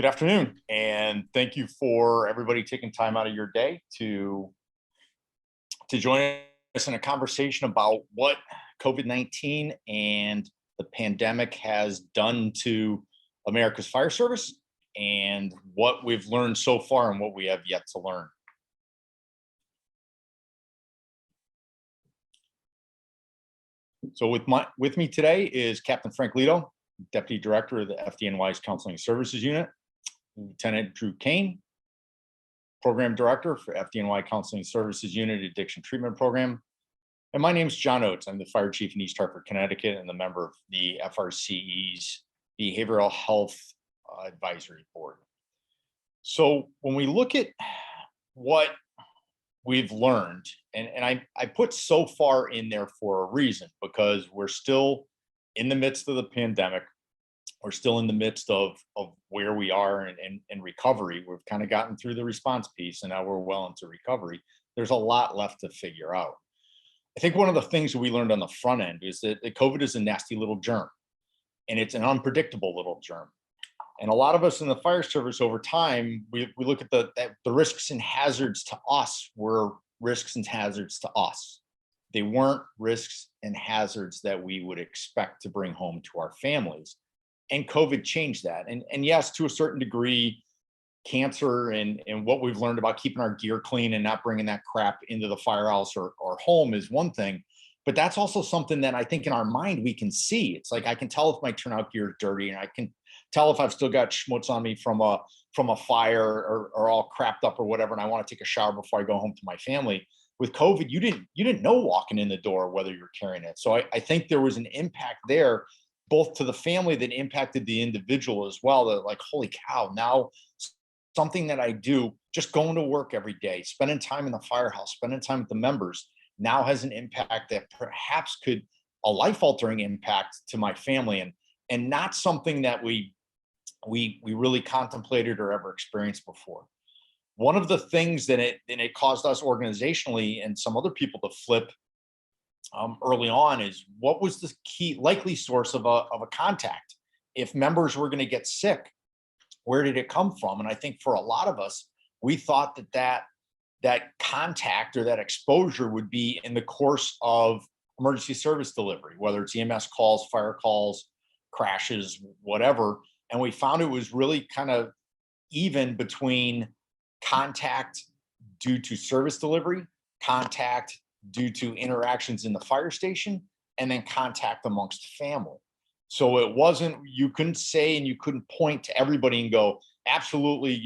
Good afternoon, and thank you for everybody taking time out of your day to join us in a conversation about what COVID-19 and the pandemic has done to America's fire service and what we've learned so far and what we have yet to learn. So with me today is Captain Frank Leto, Deputy Director of the FDNY's Counseling Services Unit, Lieutenant Drew Kane, Program Director for FDNY Counseling Services Unit Addiction Treatment Program. And my name is John Oates. I'm the Fire Chief in East Hartford, Connecticut, and the member of the FRCE's Behavioral Health Advisory Board. So when we look at what we've learned, and I put so far in there for a reason, because we're still in the midst of the pandemic. We're still in the midst of where we are in recovery. We've kind of gotten through the response piece, and now we're well into recovery. There's a lot left to figure out. I think one of the things that we learned on the front end is that COVID is a nasty little germ, and it's an unpredictable little germ. And a lot of us in the fire service over time, we look at the risks and hazards to us were risks and hazards to us. They weren't risks and hazards that we would expect to bring home to our families. And COVID changed that. And yes, to a certain degree, cancer and what we've learned about keeping our gear clean and not bringing that crap into the firehouse or home is one thing. But that's also something that I think in our mind we can see. It's like I can tell if my turnout gear is dirty, and I can tell if I've still got schmutz on me from a fire or all crapped up or whatever, and I want to take a shower before I go home to my family. With COVID, you didn't know walking in the door whether you're carrying it. So I think there was an impact there, both to the family that impacted the individual as well. That like, holy cow, now something that I do, just going to work every day, spending time in the firehouse, spending time with the members, now has an impact that perhaps could a life-altering impact to my family, and not something that we really contemplated or ever experienced before. One of the things that it caused us organizationally and some other people to flip early on is what was the key likely source of a contact. If members were going to get sick, where did it come from? And I think for a lot of us, we thought that contact or that exposure would be in the course of emergency service delivery, whether it's EMS calls, fire calls, crashes, whatever. And we found it was really kind of even between contact due to service delivery, contact due to interactions in the fire station, and then contact amongst family. So it wasn't, you couldn't say and you couldn't point to everybody and go, absolutely,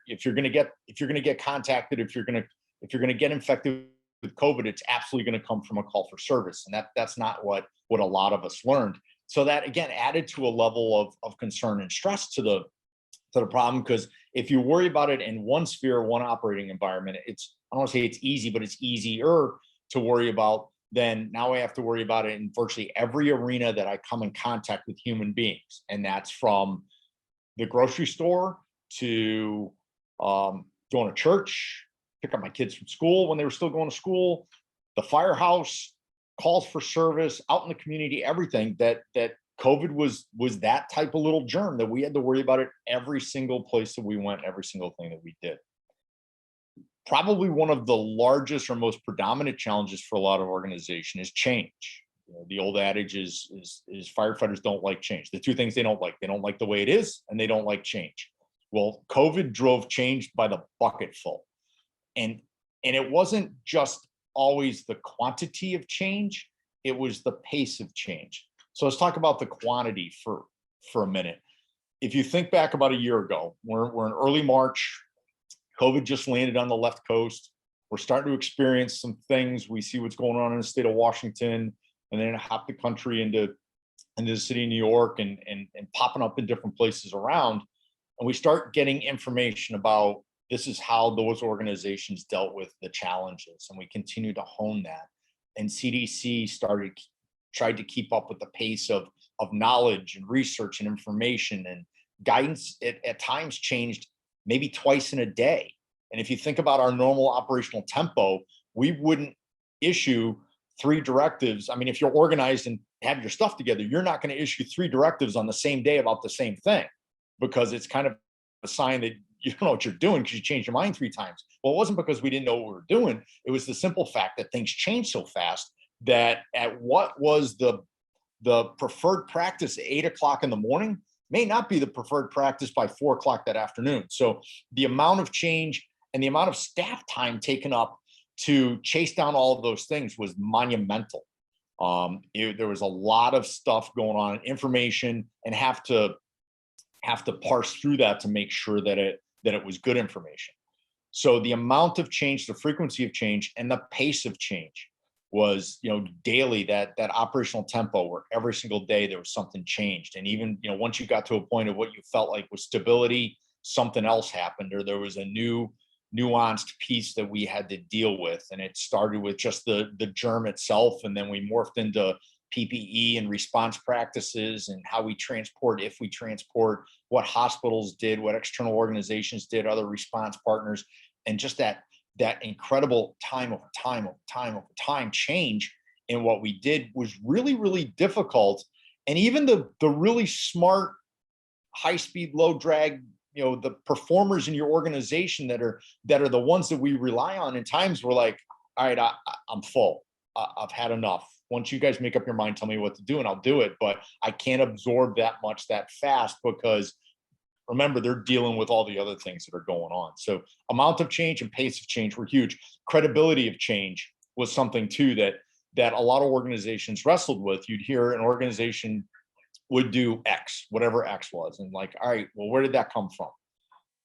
if you're going to get contacted, if you're going to get infected with COVID, it's absolutely going to come from a call for service. And that's not what a lot of us learned. So that again added to a level of concern and stress to the problem, because if you worry about it in one sphere, one operating environment, I don't want to say it's easy, but it's easier to worry about. Then now I have to worry about it in virtually every arena that I come in contact with human beings. And that's from the grocery store to going to church, pick up my kids from school when they were still going to school, the firehouse, calls for service, out in the community, everything that COVID was that type of little germ that we had to worry about it every single place that we went, every single thing that we did. Probably one of the largest or most predominant challenges for a lot of organization is change. The old adage is firefighters don't like change. The two things they don't like the way it is, and they don't like change. Well, COVID drove change by the bucket full. And it wasn't just always the quantity of change, it was the pace of change. So let's talk about the quantity for a minute. If you think back about a year ago, we're in early March, COVID just landed on the left coast. We're starting to experience some things. We see what's going on in the state of Washington, and then hop the country into the city of New York and popping up in different places around. And we start getting information about this is how those organizations dealt with the challenges. And we continue to hone that. And CDC tried to keep up with the pace of knowledge and research and information, and guidance at times changed maybe twice in a day. And if you think about our normal operational tempo, we wouldn't issue 3 directives. I mean, if you're organized and have your stuff together, you're not going to issue 3 directives on the same day about the same thing, because it's kind of a sign that you don't know what you're doing because you changed your mind 3 times. Well, it wasn't because we didn't know what we were doing. It was the simple fact that things changed so fast that at what was the preferred practice at 8 o'clock in the morning may not be the preferred practice by 4 o'clock that afternoon. So the amount of change and the amount of staff time taken up to chase down all of those things was monumental. There was a lot of stuff going on, information, and have to parse through that to make sure that it was good information. So the amount of change, the frequency of change, and the pace of change was, daily, that operational tempo where every single day there was something changed. And even, once you got to a point of what you felt like was stability, something else happened, or there was a new nuanced piece that we had to deal with. And it started with just the germ itself. And then we morphed into PPE and response practices and how we transport, if we transport, what hospitals did, what external organizations did, other response partners, and just that incredible time over time change in what we did was really, really difficult. And even the really smart, high speed, low drag, the performers in your organization that are the ones that we rely on, in times we're like, all right, I'm full. I've had enough. Once you guys make up your mind, tell me what to do and I'll do it. But I can't absorb that much that fast, because remember, they're dealing with all the other things that are going on. So amount of change and pace of change were huge. Credibility of change was something too that a lot of organizations wrestled with. You'd hear an organization would do X, whatever X was, and like, all right, well, where did that come from?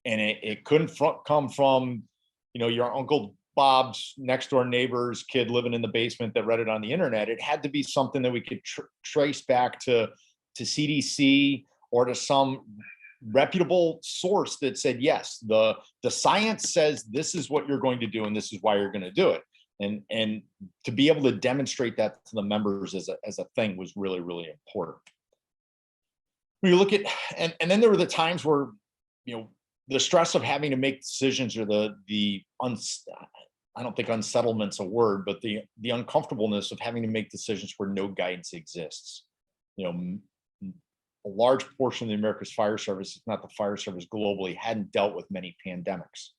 And it couldn't come from, your Uncle Bob's next door neighbor's kid living in the basement that read it on the internet. It had to be something that we could trace back to CDC or to some reputable source that said, yes, the science says this is what you're going to do and this is why you're going to do it. And to be able to demonstrate that to the members as a thing was really, really important. When you look at, and then there were the times where, the stress of having to make decisions, or I don't think unsettlement's a word, but the uncomfortableness of having to make decisions where no guidance exists. A large portion of the America's fire service, if not the fire service globally, hadn't dealt with many pandemics,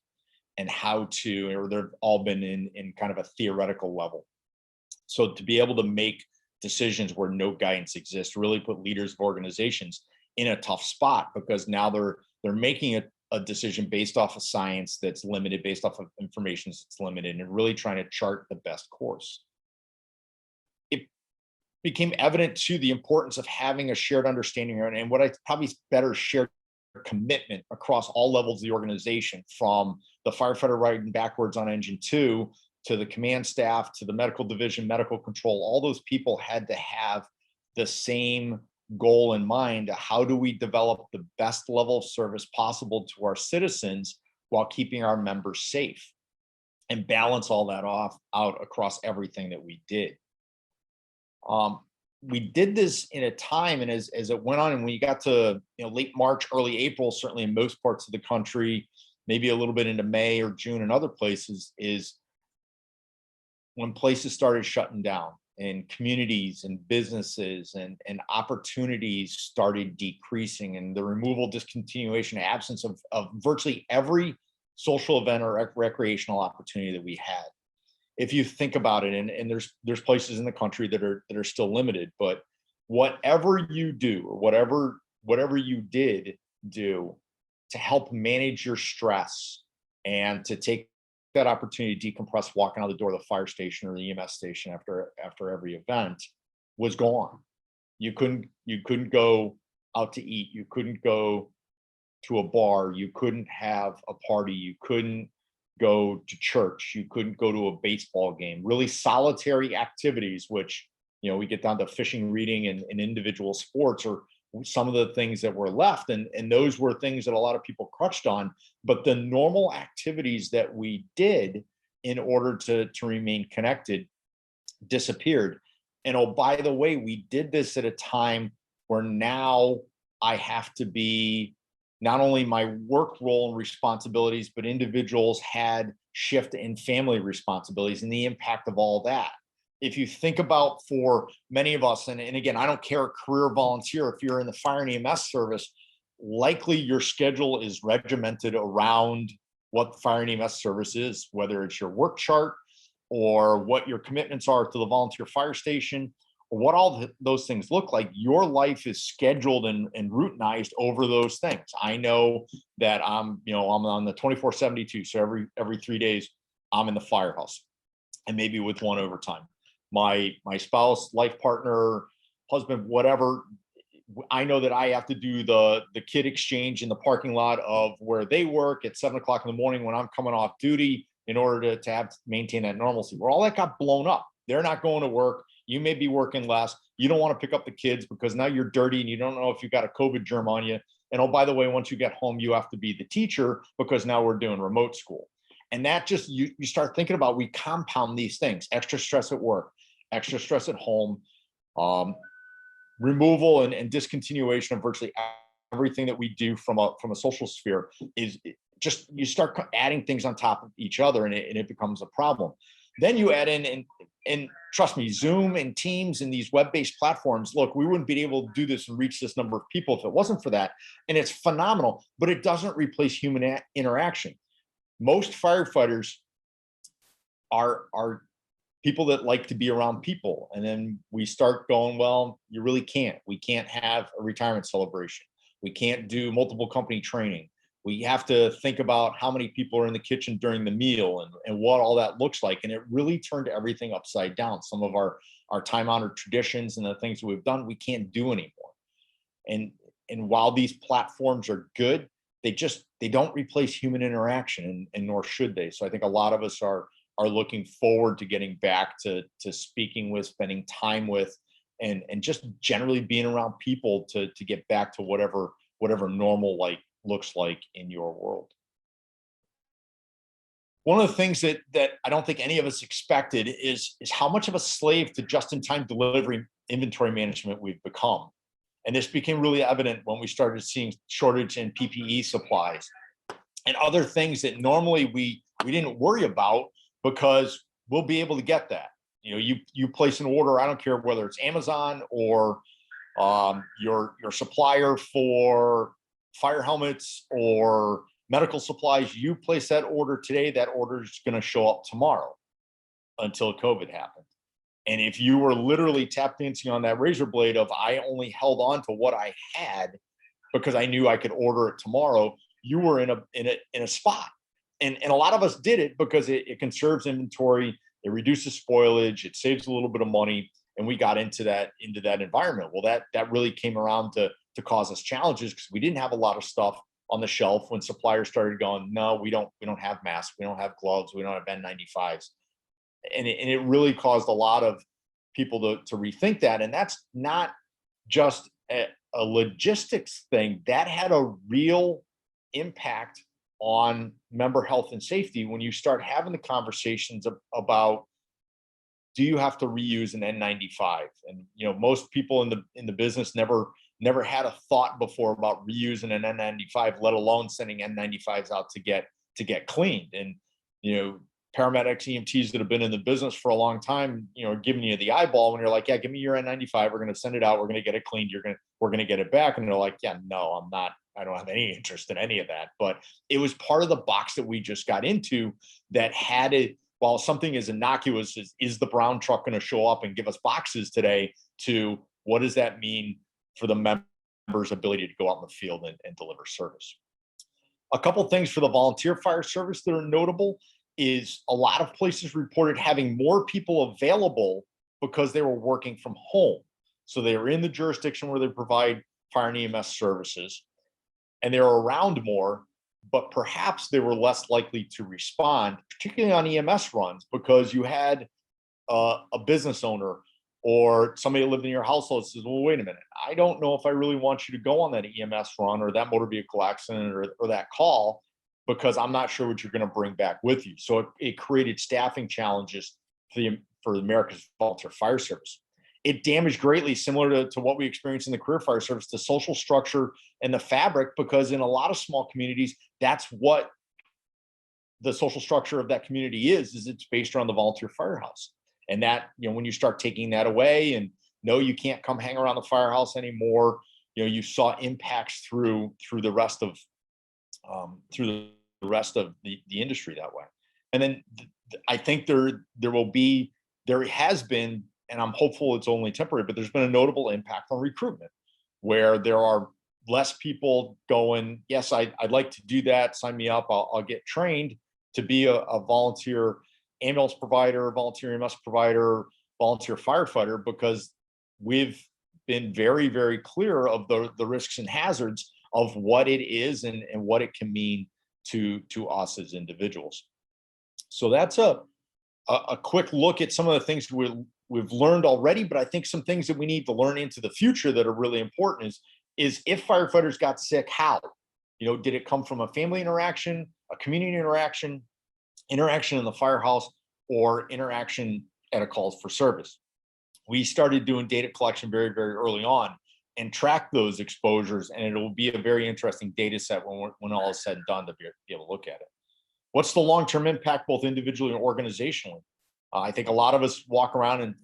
and how to, or they've all been in kind of a theoretical level. So to be able to make decisions where no guidance exists really put leaders of organizations in a tough spot, because now they're making a decision based off of science that's limited, based off of information that's limited, and really trying to chart the best course. It became evident to the importance of having a shared understanding, and what I probably better shared commitment across all levels of the organization, from the firefighter riding backwards on engine 2 to the command staff to the medical division, medical control. All those people had to have the same goal in mind. How do we develop the best level of service possible to our citizens while keeping our members safe, and balance all that out across everything that we did. We did this in a time, and as it went on, and when you got to late March, early April, certainly in most parts of the country, maybe a little bit into May or June in other places, is when places started shutting down, and communities and businesses and opportunities started decreasing, and the removal, discontinuation, absence of virtually every social event or recreational opportunity that we had. If you think about it, and there's places in the country that are still limited, but whatever you do, or whatever you did do to help manage your stress and to take that opportunity to decompress, walking out the door of the fire station or the EMS station after every event, was gone. You couldn't go out to eat. You couldn't go to a bar. You couldn't have a party. You couldn't go to church. You couldn't go to a baseball game. Really solitary activities, which we get down to fishing, reading, and individual sports, or some of the things that were left, and those were things that a lot of people crutched on. But the normal activities that we did in order to remain connected disappeared. And oh, by the way, we did this at a time where now I have to be, not only my work role and responsibilities, but individuals had shift in family responsibilities, and the impact of all that. If you think about, for many of us, and again, I don't care, career volunteer, if you're in the fire and EMS service, likely your schedule is regimented around what the fire and EMS service is, whether it's your work chart or what your commitments are to the volunteer fire station, or what all those things look like. Your life is scheduled and routinized over those things. I know that I'm on the 24/72, so every 3 days I'm in the firehouse, and maybe with one overtime. My spouse, life partner, husband, whatever, I know that I have to do the kid exchange in the parking lot of where they work at 7 o'clock in the morning when I'm coming off duty, in order to maintain that normalcy. Where all that got blown up. They're not going to work. You may be working less. You don't want to pick up the kids because now you're dirty and you don't know if you got a COVID germ on you. And oh, by the way, once you get home, you have to be the teacher because now we're doing remote school. And that just, you start thinking about, we compound these things: extra stress at work, extra stress at home, removal and discontinuation of virtually everything that we do from a social sphere. Is just, you start adding things on top of each other, and it becomes a problem. Then you add in, and trust me, Zoom and Teams and these web-based platforms, look, we wouldn't be able to do this and reach this number of people if it wasn't for that. And it's phenomenal, but it doesn't replace human interaction. Most firefighters are people that like to be around people. And then we start going, well, you really can't. We can't have a retirement celebration. We can't do multiple company training. We have to think about how many people are in the kitchen during the meal and what all that looks like. And it really turned everything upside down. Some of our time-honored traditions and the things that we've done, we can't do anymore. And while these platforms are good, they don't replace human interaction, and nor should they. So I think a lot of us are looking forward to getting back to speaking with, spending time with, and just generally being around people to get back to whatever normal looks like in your world. One of the things that I don't think any of us expected is how much of a slave to just-in-time delivery inventory management we've become. And this became really evident when we started seeing shortage in PPE supplies and other things that normally we didn't worry about, because we'll be able to get that. You place an order, I don't care whether it's Amazon or your supplier for fire helmets or medical supplies. You place that order today, that order is going to show up tomorrow until COVID happened. And if you were literally tap dancing on that razor blade of, I only held on to what I had because I knew I could order it tomorrow, you were in a spot. And a lot of us did it because it conserves inventory, it reduces spoilage, it saves a little bit of money, and we got into that environment. Well, that really came around to cause us challenges, because we didn't have a lot of stuff on the shelf when suppliers started going, no, we don't have masks, we don't have gloves, we don't have N95s, and it really caused a lot of people to rethink that. And that's not just a logistics thing, that had a real impact on member health and safety when you start having the conversations about, do you have to reuse an N95? And most people in the business never had a thought before about reusing an N95, let alone sending N95s out to get cleaned. And paramedics, EMTs that have been in the business for a long time, are giving you the eyeball when you're like, yeah, give me your N95, we're going to send it out, we're going to get it cleaned, we're going to get it back. And they're like, yeah, no, I'm not, I don't have any interest in any of that. But it was part of the box that we just got into that had it. While something as innocuous as, is the brown truck going to show up and give us boxes today, to what does that mean for the members' ability to go out in the field and deliver service. A couple things for the volunteer fire service that are notable is a lot of places reported having more people available because they were working from home. So they were in the jurisdiction where they provide fire and EMS services, and they were around more, but perhaps they were less likely to respond, particularly on EMS runs, because you had a business owner or somebody that lived in your household says, well, wait a minute, I don't know if I really want you to go on that EMS run or that motor vehicle accident or that call, because I'm not sure what you're going to bring back with you. So it created staffing challenges for America's volunteer fire service. It damaged greatly, similar to what we experienced in the career fire service, the social structure and the fabric, because in a lot of small communities, that's what the social structure of that community is it's based around the volunteer firehouse. And that, when you start taking that away and no, you can't come hang around the firehouse anymore, you saw impacts through the rest of the industry that way. And then I think there has been, and I'm hopeful it's only temporary, but there's been a notable impact on recruitment, where there are less people going, yes, I'd like to do that, sign me up, I'll get trained to be a volunteer ambulance provider, volunteer EMS provider, volunteer firefighter, because we've been very, very clear of the risks and hazards of what it is and what it can mean to us as individuals. So that's a quick look at some of the things we've learned already, but I think some things that we need to learn into the future that are really important is if firefighters got sick, how? Did it come from a family interaction, a community interaction in the firehouse, or interaction at a calls for service? We started doing data collection very, very early on and track those exposures, and it'll be a very interesting data set when all is said and done to be able to look at it. What's the long-term impact, both individually and organizationally? I think a lot of us walk around and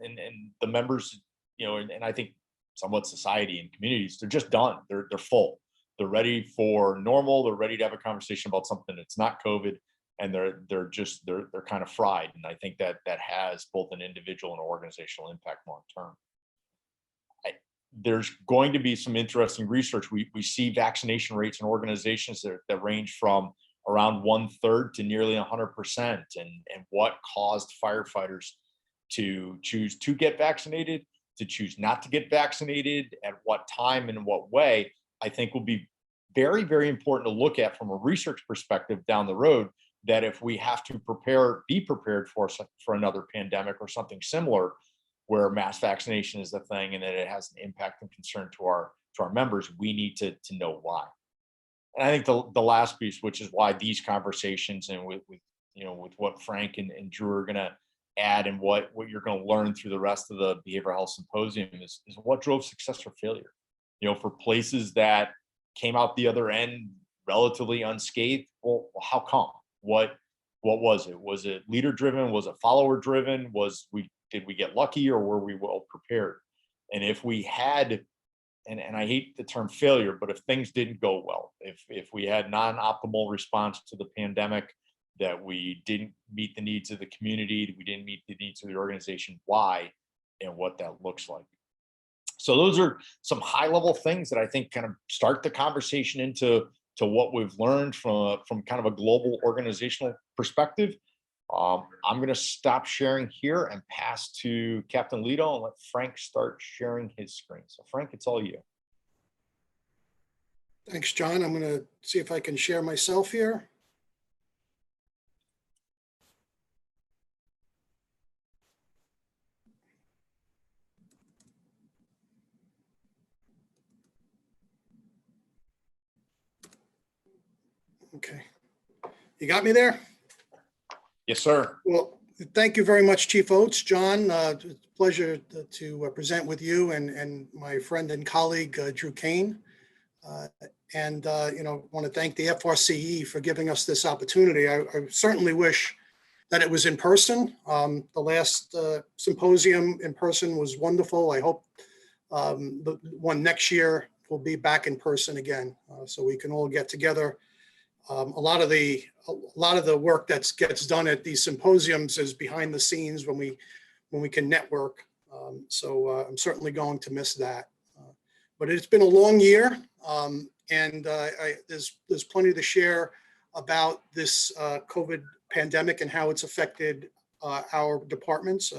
the members, and I think somewhat society and communities, they're just done. They're full. They're ready for normal. They're ready to have a conversation about something that's not COVID, and they're kind of fried. And I think that has both an individual and organizational impact long term. There's going to be some interesting research. We see vaccination rates in organizations that range from around 1/3 to nearly 100%, and what caused firefighters to choose to get vaccinated, to choose not to get vaccinated, at what time and in what way, I think will be very, very important to look at from a research perspective down the road, that if we have to be prepared for another pandemic or something similar, where mass vaccination is the thing and that it has an impact and concern to our members, we need to know why. And I think the last piece, which is why these conversations and with what Frank and Drew are going to add, and what you're going to learn through the rest of the behavioral health symposium, is what drove success or failure. For places that came out the other end relatively unscathed, well, how come? What was it? Was it leader driven? Was it follower driven? Did we get lucky, or were we well prepared? And if we had, and I hate the term failure, but if things didn't go well, if we had non-optimal response to the pandemic, that we didn't meet the needs of the community, we didn't meet the needs of the organization, why, and what that looks like. So those are some high level things that I think kind of start the conversation into what we've learned from kind of a global organizational perspective. I'm going to stop sharing here and pass to Captain Leto and let Frank start sharing his screen. So Frank, it's all you. Thanks, John. I'm going to see if I can share myself here. Okay. You got me there? Yes, sir. Well, thank you very much, Chief Oates. John, it's a pleasure to present with you and my friend and colleague, Drew Kane. And want to thank the FRCE for giving us this opportunity. I certainly wish that it was in person. The last symposium in person was wonderful. I hope the one next year will be back in person again, so we can all get together. A lot of the work that gets done at these symposiums is behind the scenes when we can network. So I'm certainly going to miss that. But it's been a long year, and there's plenty to share about this COVID pandemic and how it's affected our departments.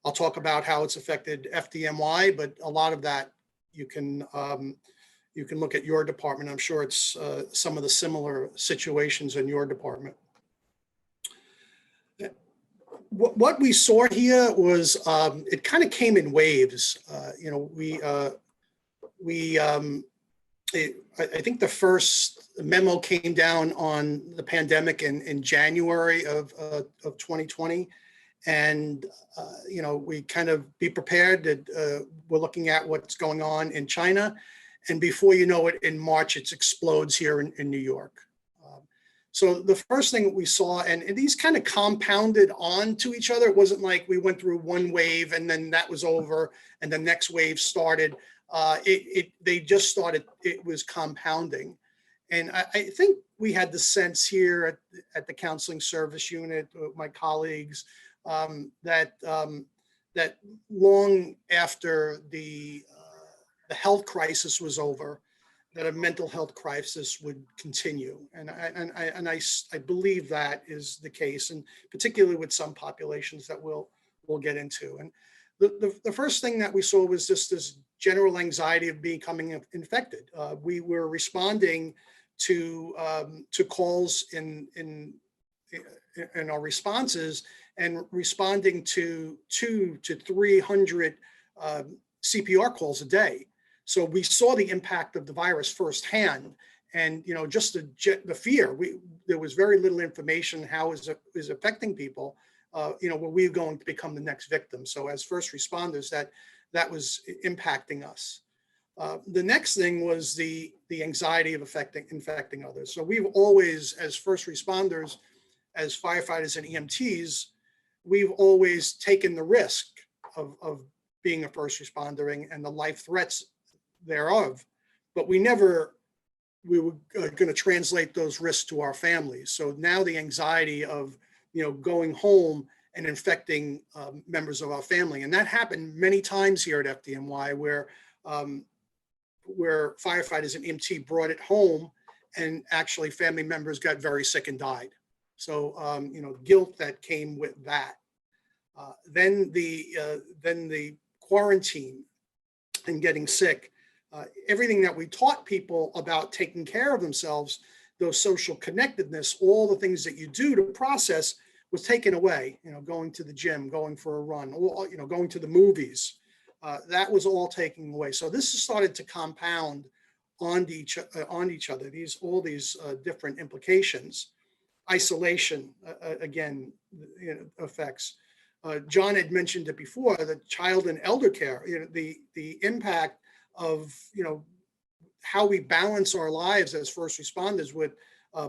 I'll talk about how it's affected FDNY, but a lot of that you can look at your department. I'm sure it's some of the similar situations in your department. What we saw here was it kind of came in waves. I think the first memo came down on the pandemic in January of 2020. And, we kind of be prepared that we're looking at what's going on in China. And before you know it, in March, it explodes here in New York. So the first thing that we saw, and these kind of compounded onto each other. It wasn't like we went through one wave and then that was over and the next wave started. They just started, it was compounding. And I think we had the sense here at the counseling service unit, my colleagues, that long after the health crisis was over, that a mental health crisis would continue. And I believe that is the case, and particularly with some populations that we'll get into. And the first thing that we saw was just this general anxiety of becoming infected. We were responding to calls in our responses, and responding to 200 to 300 CPR calls a day. So we saw the impact of the virus firsthand, and just the fear. There was very little information how is affecting people. Were we going to become the next victim? So as first responders, that was impacting us. The next thing was the anxiety of infecting others. So we've always, as first responders, as firefighters and EMTs, we've always taken the risk of being a first responder and the life threats thereof, but we were going to translate those risks to our families. So now the anxiety of going home and infecting members of our family, and that happened many times here at FDNY, where firefighters and EMT brought it home, and actually family members got very sick and died. So guilt that came with that. Then the quarantine and getting sick. Everything that we taught people about taking care of themselves, those social connectedness, all the things that you do to process, was taken away. Going to the gym, going for a run, or going to the movies, that was all taken away. So this has started to compound on each other. All these different implications. Isolation again affects. John had mentioned it before. The child and elder care. The impact of how we balance our lives as first responders with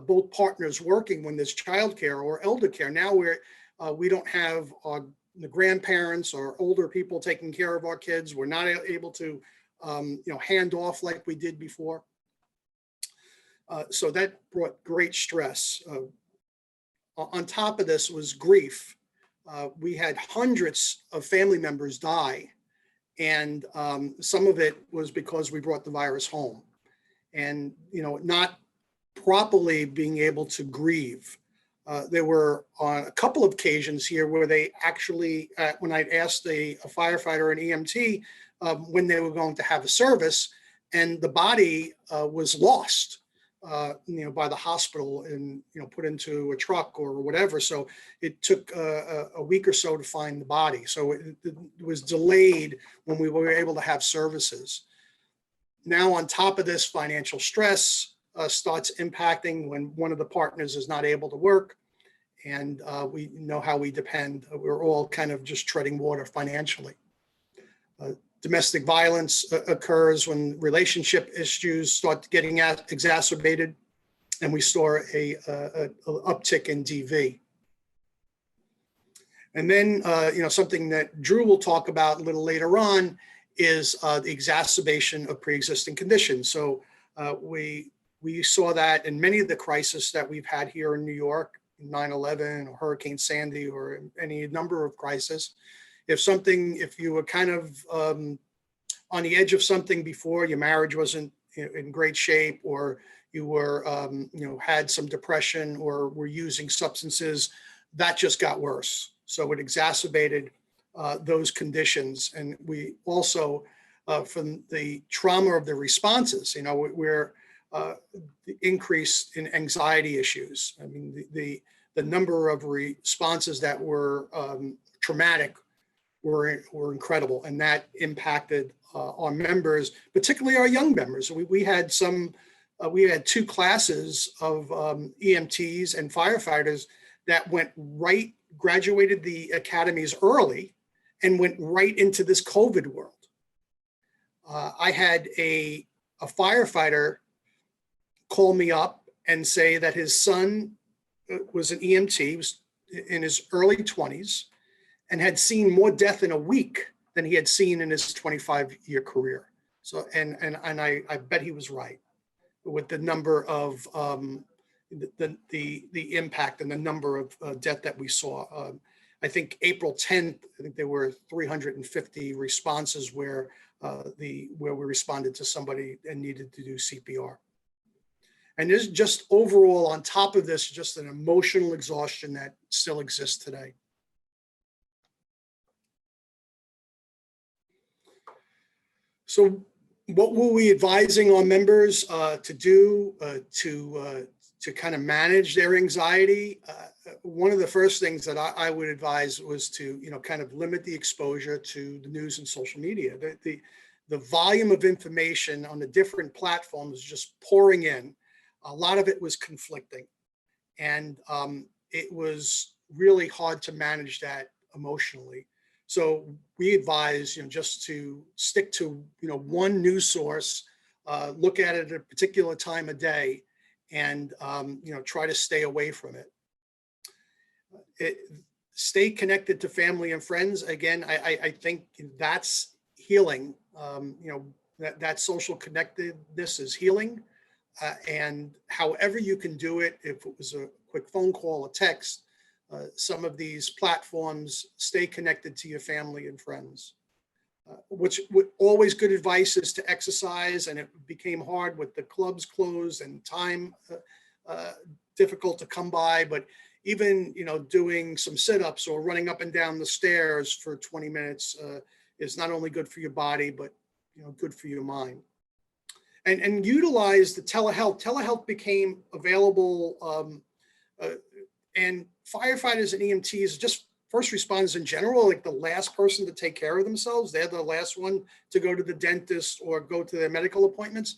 both partners working when there's childcare or elder care. Now we don't have the grandparents or older people taking care of our kids. We're not able to hand off like we did before. So that brought great stress. On top of this was grief. We had hundreds of family members die. And some of it was because we brought the virus home, and not properly being able to grieve. There were on a couple of occasions here where they actually, when I'd asked a firefighter or an EMT when they were going to have a service, and the body was lost, by the hospital and put into a truck or whatever. So it took a week or so to find the body. So it was delayed when we were able to have services. Now on top of this, financial stress starts impacting when one of the partners is not able to work, and we know how we depend. We're all kind of just treading water financially. Domestic violence occurs when relationship issues start getting exacerbated, and we saw a uptick in DV. And then, something that Drew will talk about a little later on is the exacerbation of pre-existing conditions. So we saw that in many of the crises that we've had here in New York, 9/11 or Hurricane Sandy or any number of crises. If you were kind of on the edge of something before, your marriage wasn't in great shape, or you were, had some depression or were using substances, that just got worse. So it exacerbated those conditions. And we also, from the trauma of the responses, we're the increase in anxiety issues. I mean, the number of responses that were traumatic were incredible, and that impacted our members, particularly our young members. We had two classes of EMTs and firefighters that graduated the academies early and went right into this COVID world. I had a firefighter call me up and say that his son was an EMT, was in his early 20s, and had seen more death in a week than he had seen in his 25-year career. So, and I bet he was right with the number of the impact and the number of death that we saw. I think April 10th, I think there were 350 responses where we responded to somebody and needed to do CPR. And there's just overall, on top of this, just an emotional exhaustion that still exists today. So what were we advising our members to do to kind of manage their anxiety? One of the first things that I would advise was to, kind of limit the exposure to the news and social media. The volume of information on the different platforms just pouring in. A lot of it was conflicting, and it was really hard to manage that emotionally. So we advise, just to stick to, one news source, look at it at a particular time of day, and try to stay away from it. Stay connected to family and friends. Again, I think that's healing. That social connectedness is healing. And however you can do it, if it was a quick phone call, a text, some of these platforms, stay connected to your family and friends. Which always good advice is to exercise, and it became hard with the clubs closed and time difficult to come by. But even doing some sit-ups or running up and down the stairs for 20 minutes is not only good for your body, but good for your mind. And utilize the telehealth. Telehealth became available, and firefighters and EMTs, just first responders in general, like the last person to take care of themselves. They're the last one to go to the dentist or go to their medical appointments.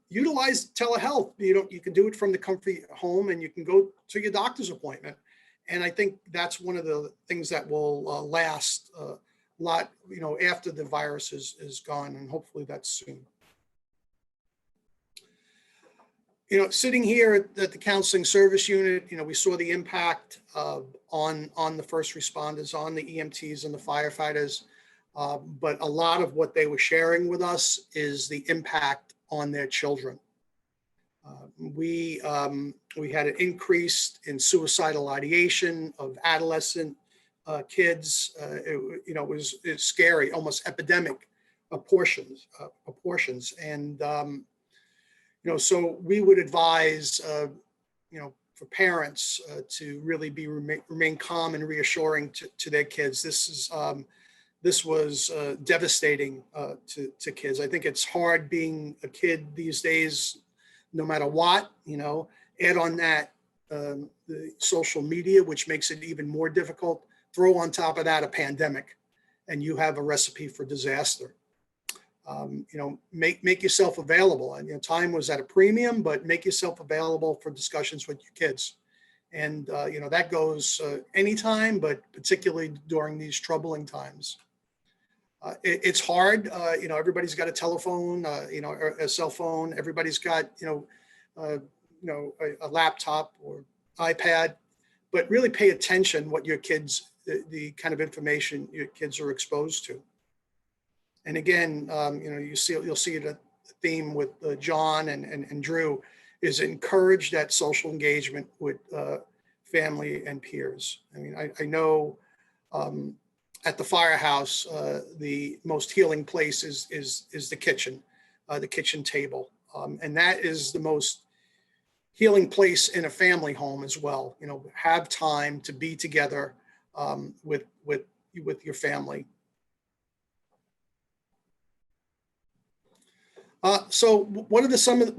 Utilize telehealth. You can do it from the comfy home, and you can go to your doctor's appointment. And I think that's one of the things that will last a lot, after the virus is gone, and hopefully that's soon. Sitting here at the counseling service unit, we saw the impact on the first responders, on the EMTs and the firefighters. But a lot of what they were sharing with us is the impact on their children. We had an increase in suicidal ideation of adolescent kids. It's scary, almost epidemic proportions. And so we would advise, for parents to really remain calm and reassuring to their kids. This was devastating to kids. I think it's hard being a kid these days, no matter what. Add on that the social media, which makes it even more difficult. Throw on top of that a pandemic, and you have a recipe for disaster. Make yourself available. And time was at a premium, but make yourself available for discussions with your kids. And that goes anytime, but particularly during these troubling times. It's hard. Everybody's got a telephone, or a cell phone. Everybody's got a laptop or iPad. But really pay attention what your kids, the kind of information your kids are exposed to. And again, you'll see it, a theme with John and Drew, is encourage that social engagement with family and peers. I mean, I know at the firehouse, the most healing place is the kitchen table. And that is the most healing place in a family home as well. Have time to be together with your family. So what are some of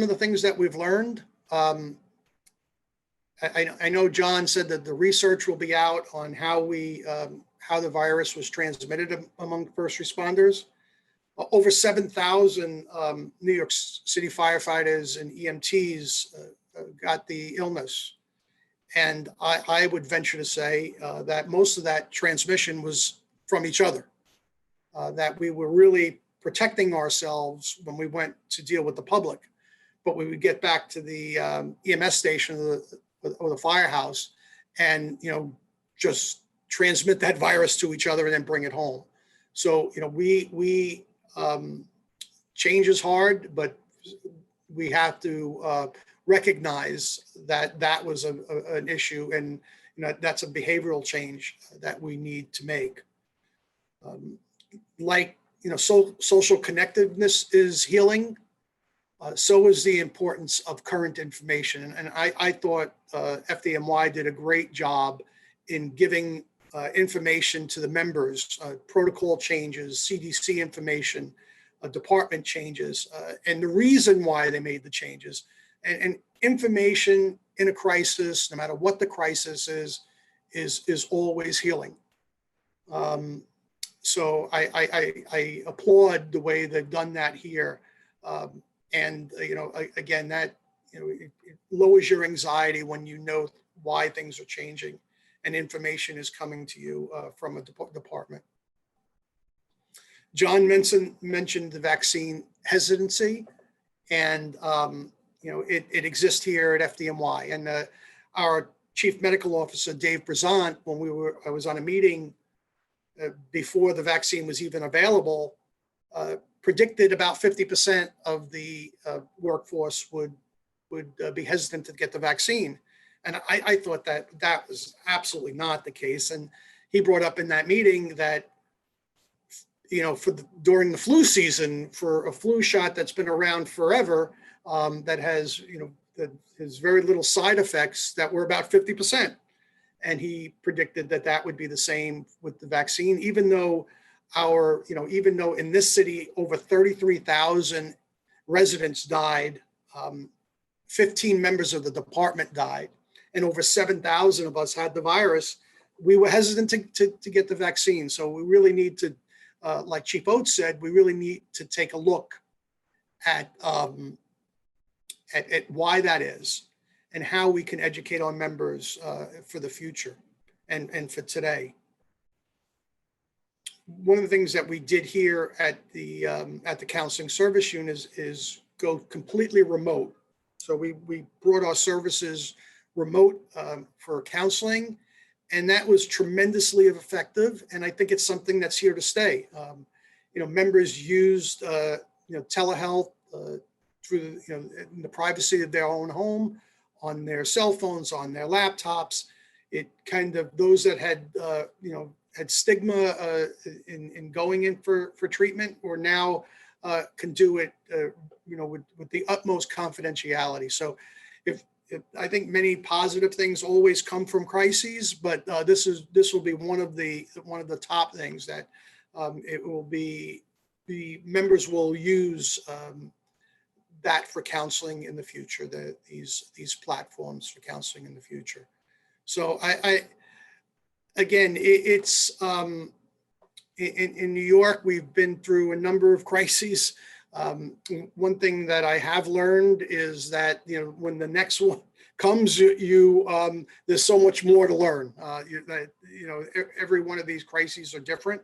the things that we've learned? I know John said that the research will be out on how the virus was transmitted among first responders. Over 7,000 New York City firefighters and EMTs got the illness. And I would venture to say that most of that transmission was from each other, that we were really protecting ourselves when we went to deal with the public. but we would get back to the EMS station or the firehouse and, just transmit that virus to each other and then bring it home. So, change is hard, but we have to recognize that that was an issue, and that's a behavioral change that we need to make. Social connectedness is healing. So is the importance of current information. And I thought FDNY did a great job in giving information to the members, protocol changes, CDC information, department changes, and the reason why they made the changes. And information in a crisis, no matter what the crisis is always healing. So I applaud the way they've done that here. Again, that it lowers your anxiety when you know why things are changing and information is coming to you from a department. John mentioned the vaccine hesitancy, and it exists here at FDNY. And our Chief Medical Officer, Dave Brazant, when I was on a meeting before the vaccine was even available, predicted about 50% of the workforce would be hesitant to get the vaccine. And I thought that was absolutely not the case. And he brought up in that meeting that, during the flu season, for a flu shot that's been around forever, that has very little side effects, that were about 50%. And he predicted that would be the same with the vaccine, even though even though in this city over 33,000 residents died, 15 members of the department died, and over 7,000 of us had the virus, we were hesitant to get the vaccine. So we really need to, like Chief Oates said, we really need to take a look at why that is and how we can educate our members for the future and for today. One of the things that we did here at the counseling service unit is go completely remote. So we brought our services remote for counseling, and that was tremendously effective. And I think it's something that's here to stay. Members used telehealth through in the privacy of their own home, on their cell phones, on their laptops. It kind of, those that had had stigma in going in for treatment, or now can do it with the utmost confidentiality. So if I think many positive things always come from crises, but this will be one of the top things that it will be, the members will use that for counseling in the future, these platforms for counseling in the future. So again, it's in New York, we've been through a number of crises. One thing that I have learned is that when the next one comes, there's so much more to learn. Every one of these crises are different,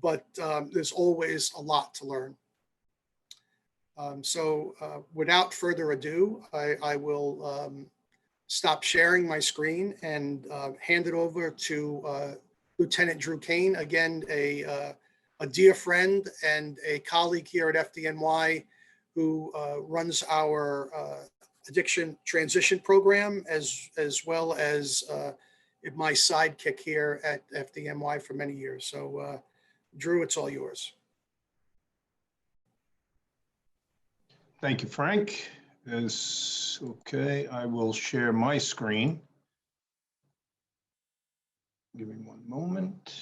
but there's always a lot to learn. So without further ado, I will stop sharing my screen and hand it over to Lieutenant Drew Kane, again, a dear friend and a colleague here at FDNY, who runs our addiction transition program, as well as my sidekick here at FDNY for many years. So Drew, it's all yours. Thank you, Frank. Okay, I will share my screen. Give me one moment.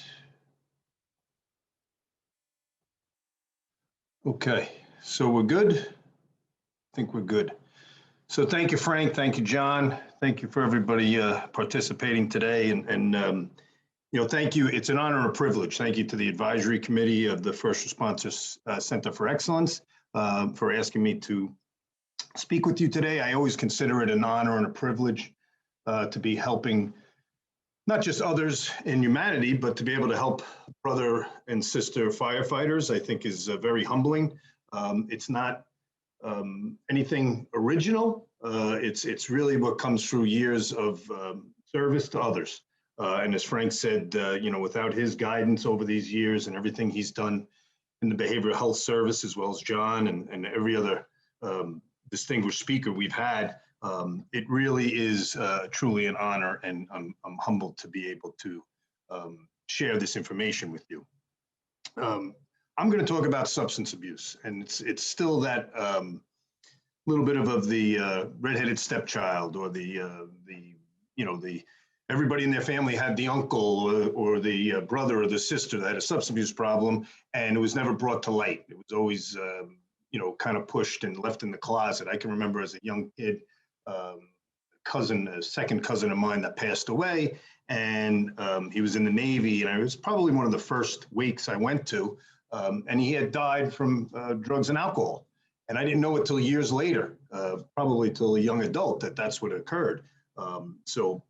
Okay, so we're good. I think we're good. So thank you, Frank. Thank you, John. Thank you for everybody participating today. And thank you. It's an honor and a privilege. Thank you to the advisory committee of the First Responders Center for Excellence for asking me to speak with you today. I always consider it an honor and a privilege to be helping not just others in humanity, but to be able to help brother and sister firefighters, I think is very humbling. It's not anything original. It's really what comes through years of service to others. And as Frank said, without his guidance over these years and everything he's done in the behavioral health service, as well as John and every other distinguished speaker we've had, it really is truly an honor, and I'm humbled to be able to share this information with you. I'm going to talk about substance abuse, and it's still that little bit of the redheaded stepchild, or the everybody in their family had the uncle or the brother or the sister that had a substance abuse problem, and it was never brought to light. It was always kind of pushed and left in the closet. I can remember as a young kid, a second cousin of mine that passed away, and he was in the Navy, and it was probably one of the first wakes I went to, and he had died from drugs and alcohol. And I didn't know it till years later, probably till a young adult, that's what occurred. So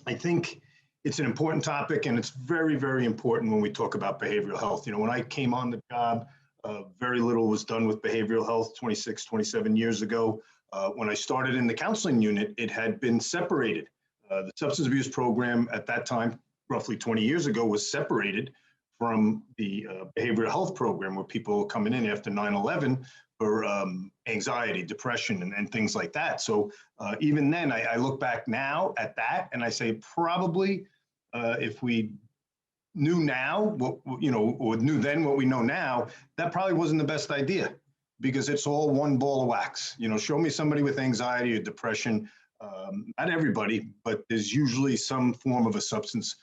I think it's an important topic, and it's very, very important when we talk about behavioral health. When I came on the job, very little was done with behavioral health 26, 27 years ago. When I started in the counseling unit, it had been separated. The substance abuse program at that time, roughly 20 years ago, was separated from the behavioral health program, where people were coming in after 9/11 for anxiety, depression, and things like that. So even then, I look back now at that, and I say probably if we knew now or knew then what we know now, that probably wasn't the best idea, because it's all one ball of wax. Show me somebody with anxiety or depression. Not everybody, but there's usually some form of a substance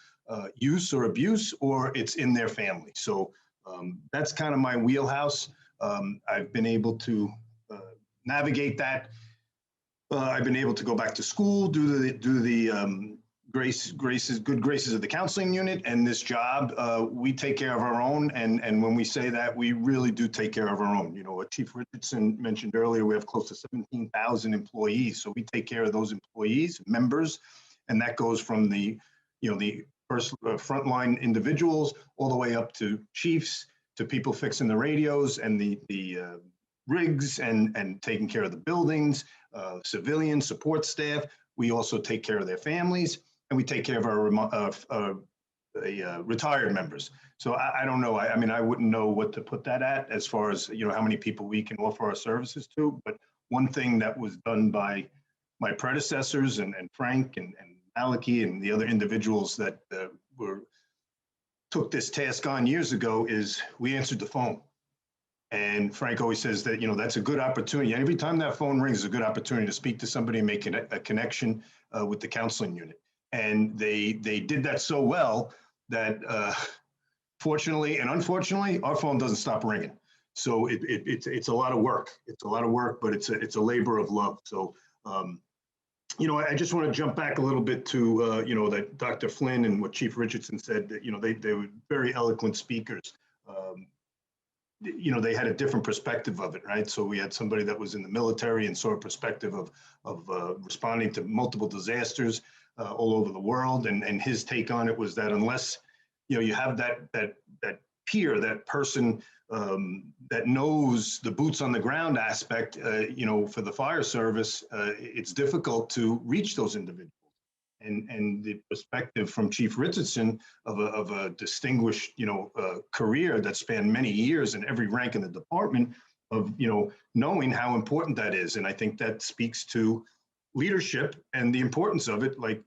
use or abuse, or it's in their family. So that's kind of my wheelhouse. I've been able to navigate that. I've been able to go back to school, do the good graces of the counseling unit, and this job. We take care of our own, and when we say that, we really do take care of our own. What Chief Richardson mentioned earlier, we have close to 17,000 employees, so we take care of those employees, members, and that goes from the first frontline individuals all the way up to chiefs, to people fixing the radios and the rigs and taking care of the buildings, civilian support staff. We also take care of their families, and we take care of our retired members. So I don't know. I wouldn't know what to put that at as far as how many people we can offer our services to. But one thing that was done by my predecessors and Frank and Maliki and the other individuals that took this task on years ago is we answered the phone. And Frank always says that, that's a good opportunity. Every time that phone rings is a good opportunity to speak to somebody and make a connection with the counseling unit. And they did that so well that fortunately and unfortunately, our phone doesn't stop ringing. So it's a lot of work. It's a lot of work, but it's a labor of love. So, I just want to jump back a little bit to, that Dr. Flynn and what Chief Richardson said, that, they were very eloquent speakers. They had a different perspective of it, right? So we had somebody that was in the military and saw a perspective of responding to multiple disasters all over the world. And his take on it was that unless, you have that peer, that person that knows the boots on the ground aspect, for the fire service, it's difficult to reach those individuals. And the perspective from Chief Richardson of a distinguished, career that spanned many years in every rank in the department, of, knowing how important that is. And I think that speaks to leadership and the importance of it, like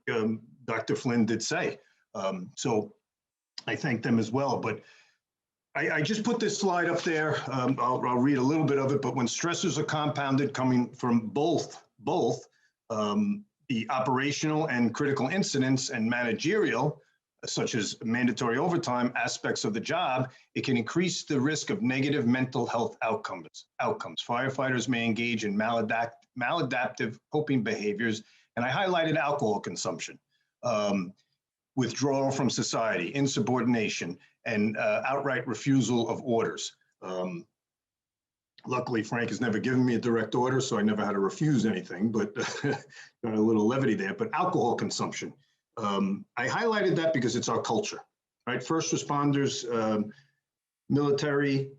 Dr. Flynn did say. So I thank them as well. But I just put this slide up there. I'll read a little bit of it. But when stressors are compounded coming from both the operational and critical incidents and managerial, such as mandatory overtime aspects of the job, it can increase the risk of negative mental health outcomes. Firefighters may engage in maladaptive coping behaviors, and I highlighted alcohol consumption, withdrawal from society, insubordination, and outright refusal of orders. Luckily, Frank has never given me a direct order, so I never had to refuse anything, but got a little levity there. But alcohol consumption, I highlighted that because it's our culture, right? First responders, military,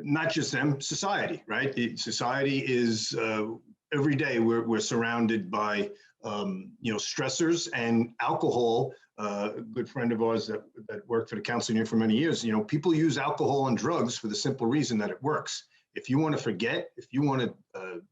not just them, society, right? Society is every day we're surrounded by stressors, and alcohol. A good friend of ours that worked for the counseling unit for many years, people use alcohol and drugs for the simple reason that it works. If you want to forget, if you want to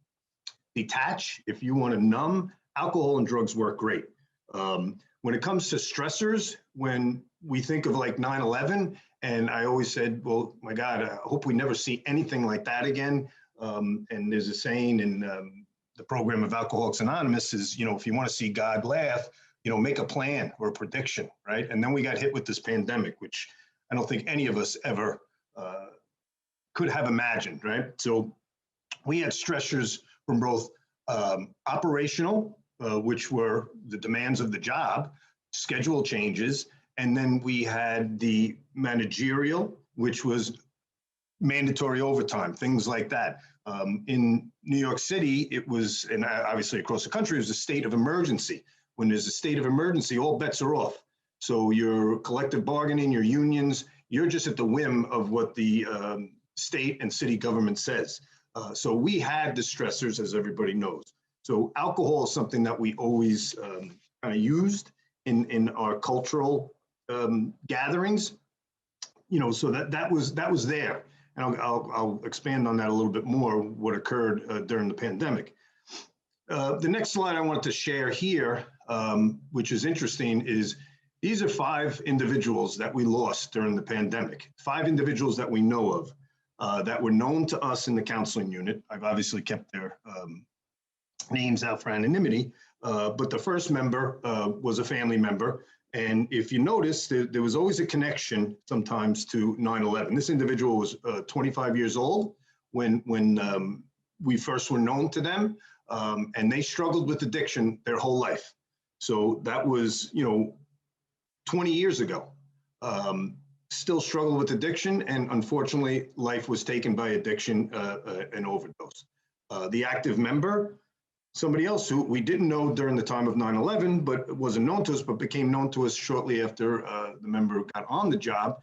detach, if you want to numb, alcohol and drugs work great. When it comes to stressors, when we think of like 9/11, and I always said, well, my God, I hope we never see anything like that again. And there's a saying in the program of Alcoholics Anonymous is, if you want to see God laugh, make a plan or a prediction, right? And then we got hit with this pandemic, which I don't think any of us ever could have imagined, right? So we had stressors from both operational, which were the demands of the job, schedule changes, and then we had the managerial, which was mandatory overtime, things like that. In New York City, it was, and obviously across the country, it was a state of emergency. When there's a state of emergency, all bets are off. So your collective bargaining, your unions, you're just at the whim of what the state and city government says. So we had the stressors, as everybody knows. So alcohol is something that we always kind of used in our cultural gatherings, so that was there. And I'll expand on that a little bit more, what occurred during the pandemic. The next slide I want to share here, which is interesting, is these are 5 individuals that we lost during the pandemic, 5 individuals that we know of that were known to us in the counseling unit. I've obviously kept their names out for anonymity, but the first member was a family member. And if you notice, there was always a connection sometimes to 9/11. This individual was 25 years old when we first were known to them, and they struggled with addiction their whole life. So that was, 20 years ago. Still struggled with addiction, and unfortunately, life was taken by addiction and overdose. The active member, somebody else who we didn't know during the time of 9/11, but wasn't known to us, but became known to us shortly after the member got on the job,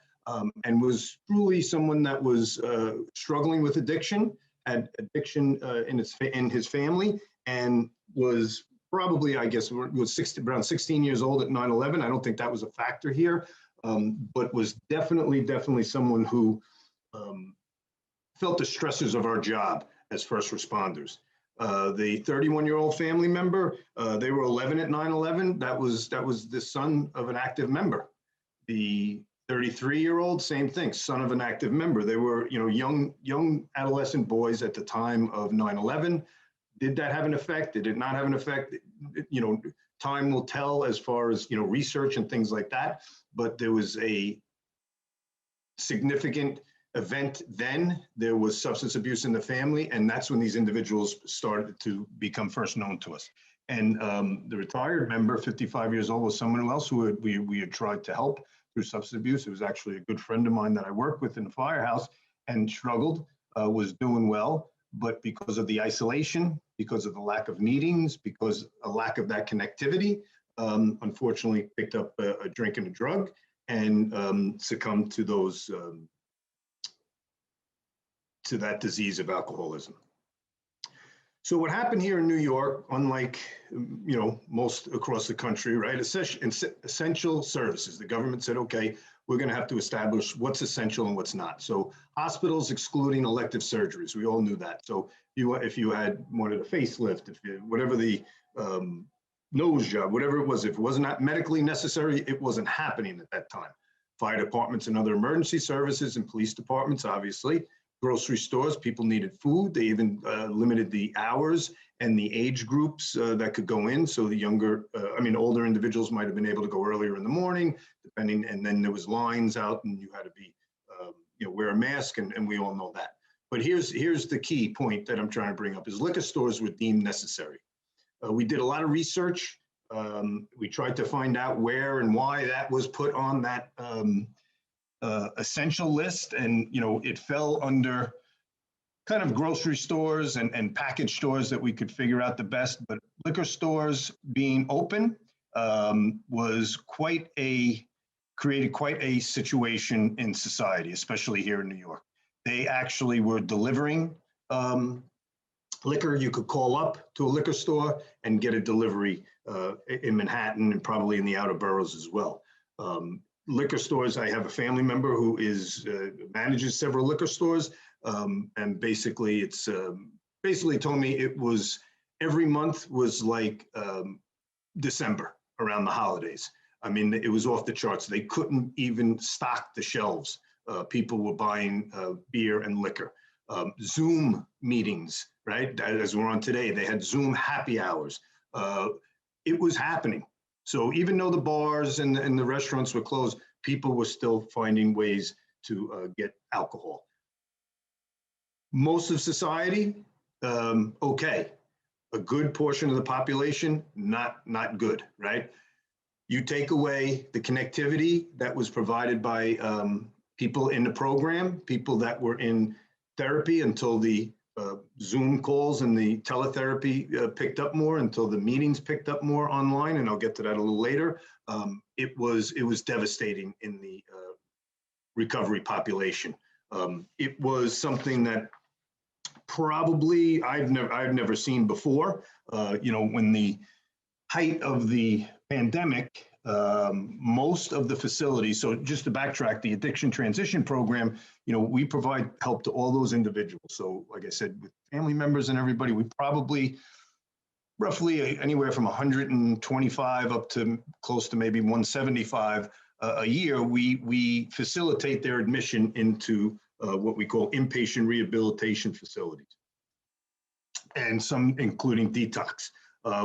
and was truly someone that was struggling with addiction, had addiction in his family, and was probably, I guess, was around 16 years old at 9/11. I don't think that was a factor here, but was definitely someone who felt the stresses of our job as first responders. The 31-year-old family member, they were 11 at 9/11. That was the son of an active member. The 33-year-old, same thing, son of an active member. They were, young adolescent boys at the time of 9/11. Did that have an effect? Did it not have an effect? Time will tell as far as, research and things like that. But there was a significant event then. There was substance abuse in the family, and that's when these individuals started to become first known to us. And the retired member, 55 years old, was someone else who we had tried to help through substance abuse. It was actually a good friend of mine that I worked with in the firehouse, and struggled, was doing well, but because of the isolation, because of the lack of meetings, because a lack of that connectivity, unfortunately picked up a drink and a drug, and succumbed to those to that disease of alcoholism. So what happened here in New York, unlike most across the country, right? Essential services. The government said, okay, we're going to have to establish what's essential and what's not. So hospitals excluding elective surgeries. We all knew that. So if you had wanted a facelift, whatever the nose job, whatever it was, if it was not medically necessary, it wasn't happening at that time. Fire departments and other emergency services and police departments, obviously. Grocery stores, people needed food. They even limited the hours and the age groups that could go in. So the older individuals might have been able to go earlier in the morning, depending. And then there was lines out, and you had to be, wear a mask, and we all know that. But here's the key point that I'm trying to bring up: is liquor stores were deemed necessary. We did a lot of research. We tried to find out where and why that was put on that essential list, and it fell under kind of grocery stores and package stores that we could figure out the best. But liquor stores being open was created quite a situation in society, especially here in New York. They actually were delivering liquor. You could call up to a liquor store and get a delivery in Manhattan and probably in the outer boroughs as well. Liquor stores, I have a family member who manages several liquor stores, and basically it's basically told me it was every month was like December around the holidays. I mean, it was off the charts. They couldn't even stock the shelves. People were buying beer and liquor. Zoom meetings, right? As we're on today, they had Zoom happy hours. It was happening. So even though the bars and the restaurants were closed, people were still finding ways to get alcohol. Most of society, okay. A good portion of the population, not good, right? You take away the connectivity that was provided by people in the program, people that were in therapy until the Zoom calls and the teletherapy picked up more, until the meetings picked up more online, and I'll get to that a little later. It was devastating in the recovery population. It was something that probably I've never seen before. When the height of the pandemic, most of the facilities, so just to backtrack, the addiction transition program, we provide help to all those individuals. So like I said, with family members and everybody, we probably roughly anywhere from 125 up to close to maybe 175 a year, we facilitate their admission into what we call inpatient rehabilitation facilities, and some including detox.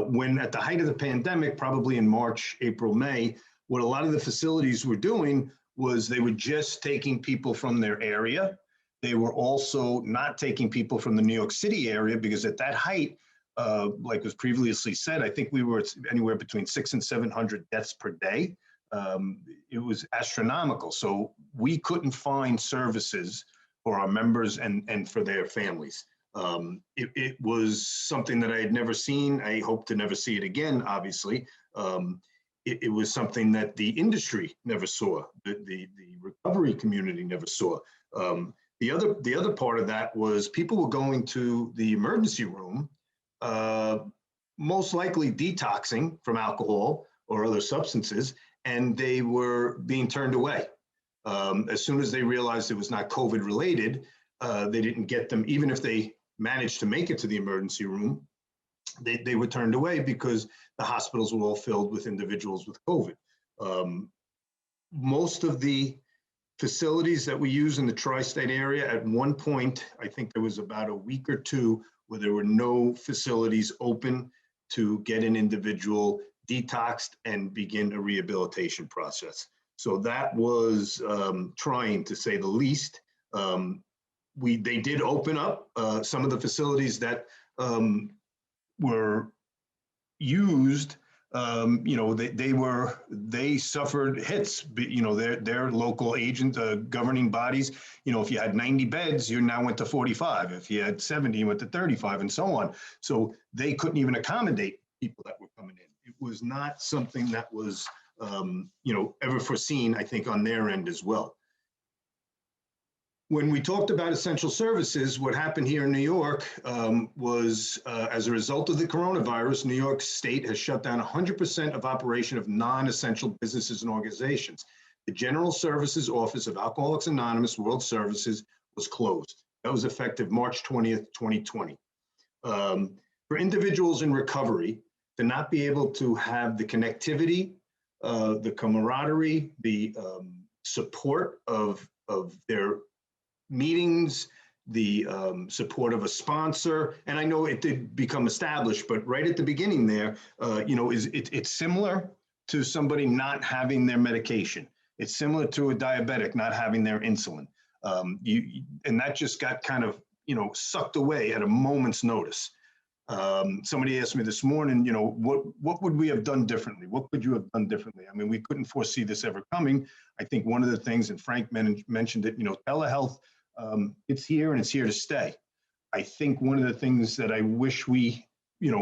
When at the height of the pandemic, probably in March, April, May, what a lot of the facilities were doing was they were just taking people from their area. They were also not taking people from the New York City area, because at that height, like was previously said, I think we were anywhere between 600 and 700 deaths per day. It was astronomical. So we couldn't find services for our members and for their families. It was something that I had never seen. I hope to never see it again, obviously. It was something that the industry never saw, the recovery community never saw. The other part of that was people were going to the emergency room, most likely detoxing from alcohol or other substances, and they were being turned away. As soon as they realized it was not COVID related, they didn't get them, even if they managed to make it to the emergency room, they were turned away because the hospitals were all filled with individuals with COVID. Most of the facilities that we use in the tri-state area, at one point, I think there was about a week or two where there were no facilities open to get an individual detoxed and begin a rehabilitation process. So that was trying, to say the least. They did open up some of the facilities that were used. They suffered hits. Their local agent, governing bodies. If you had 90 beds, you now went to 45. If you had 70, you went to 35, and so on. So they couldn't even accommodate people that were coming in. It was not something that was ever foreseen, I think, on their end as well. When we talked about essential services, what happened here in New York was, as a result of the coronavirus, New York State has shut down 100% of operation of non-essential businesses and organizations. The General Services Office of Alcoholics Anonymous World Services was closed. That was effective March 20th, 2020. For individuals in recovery to not be able to have the connectivity, the camaraderie, the support of their meetings, the support of a sponsor, and I know it did become established, but right at the beginning there, it's similar to somebody not having their medication. It's similar to a diabetic not having their insulin. And that just got kind of, sucked away at a moment's notice. Somebody asked me this morning, what would we have done differently? What could you have done differently? I mean, we couldn't foresee this ever coming. I think one of the things, and Frank mentioned it, telehealth, it's here and it's here to stay. I think one of the things that I wish we,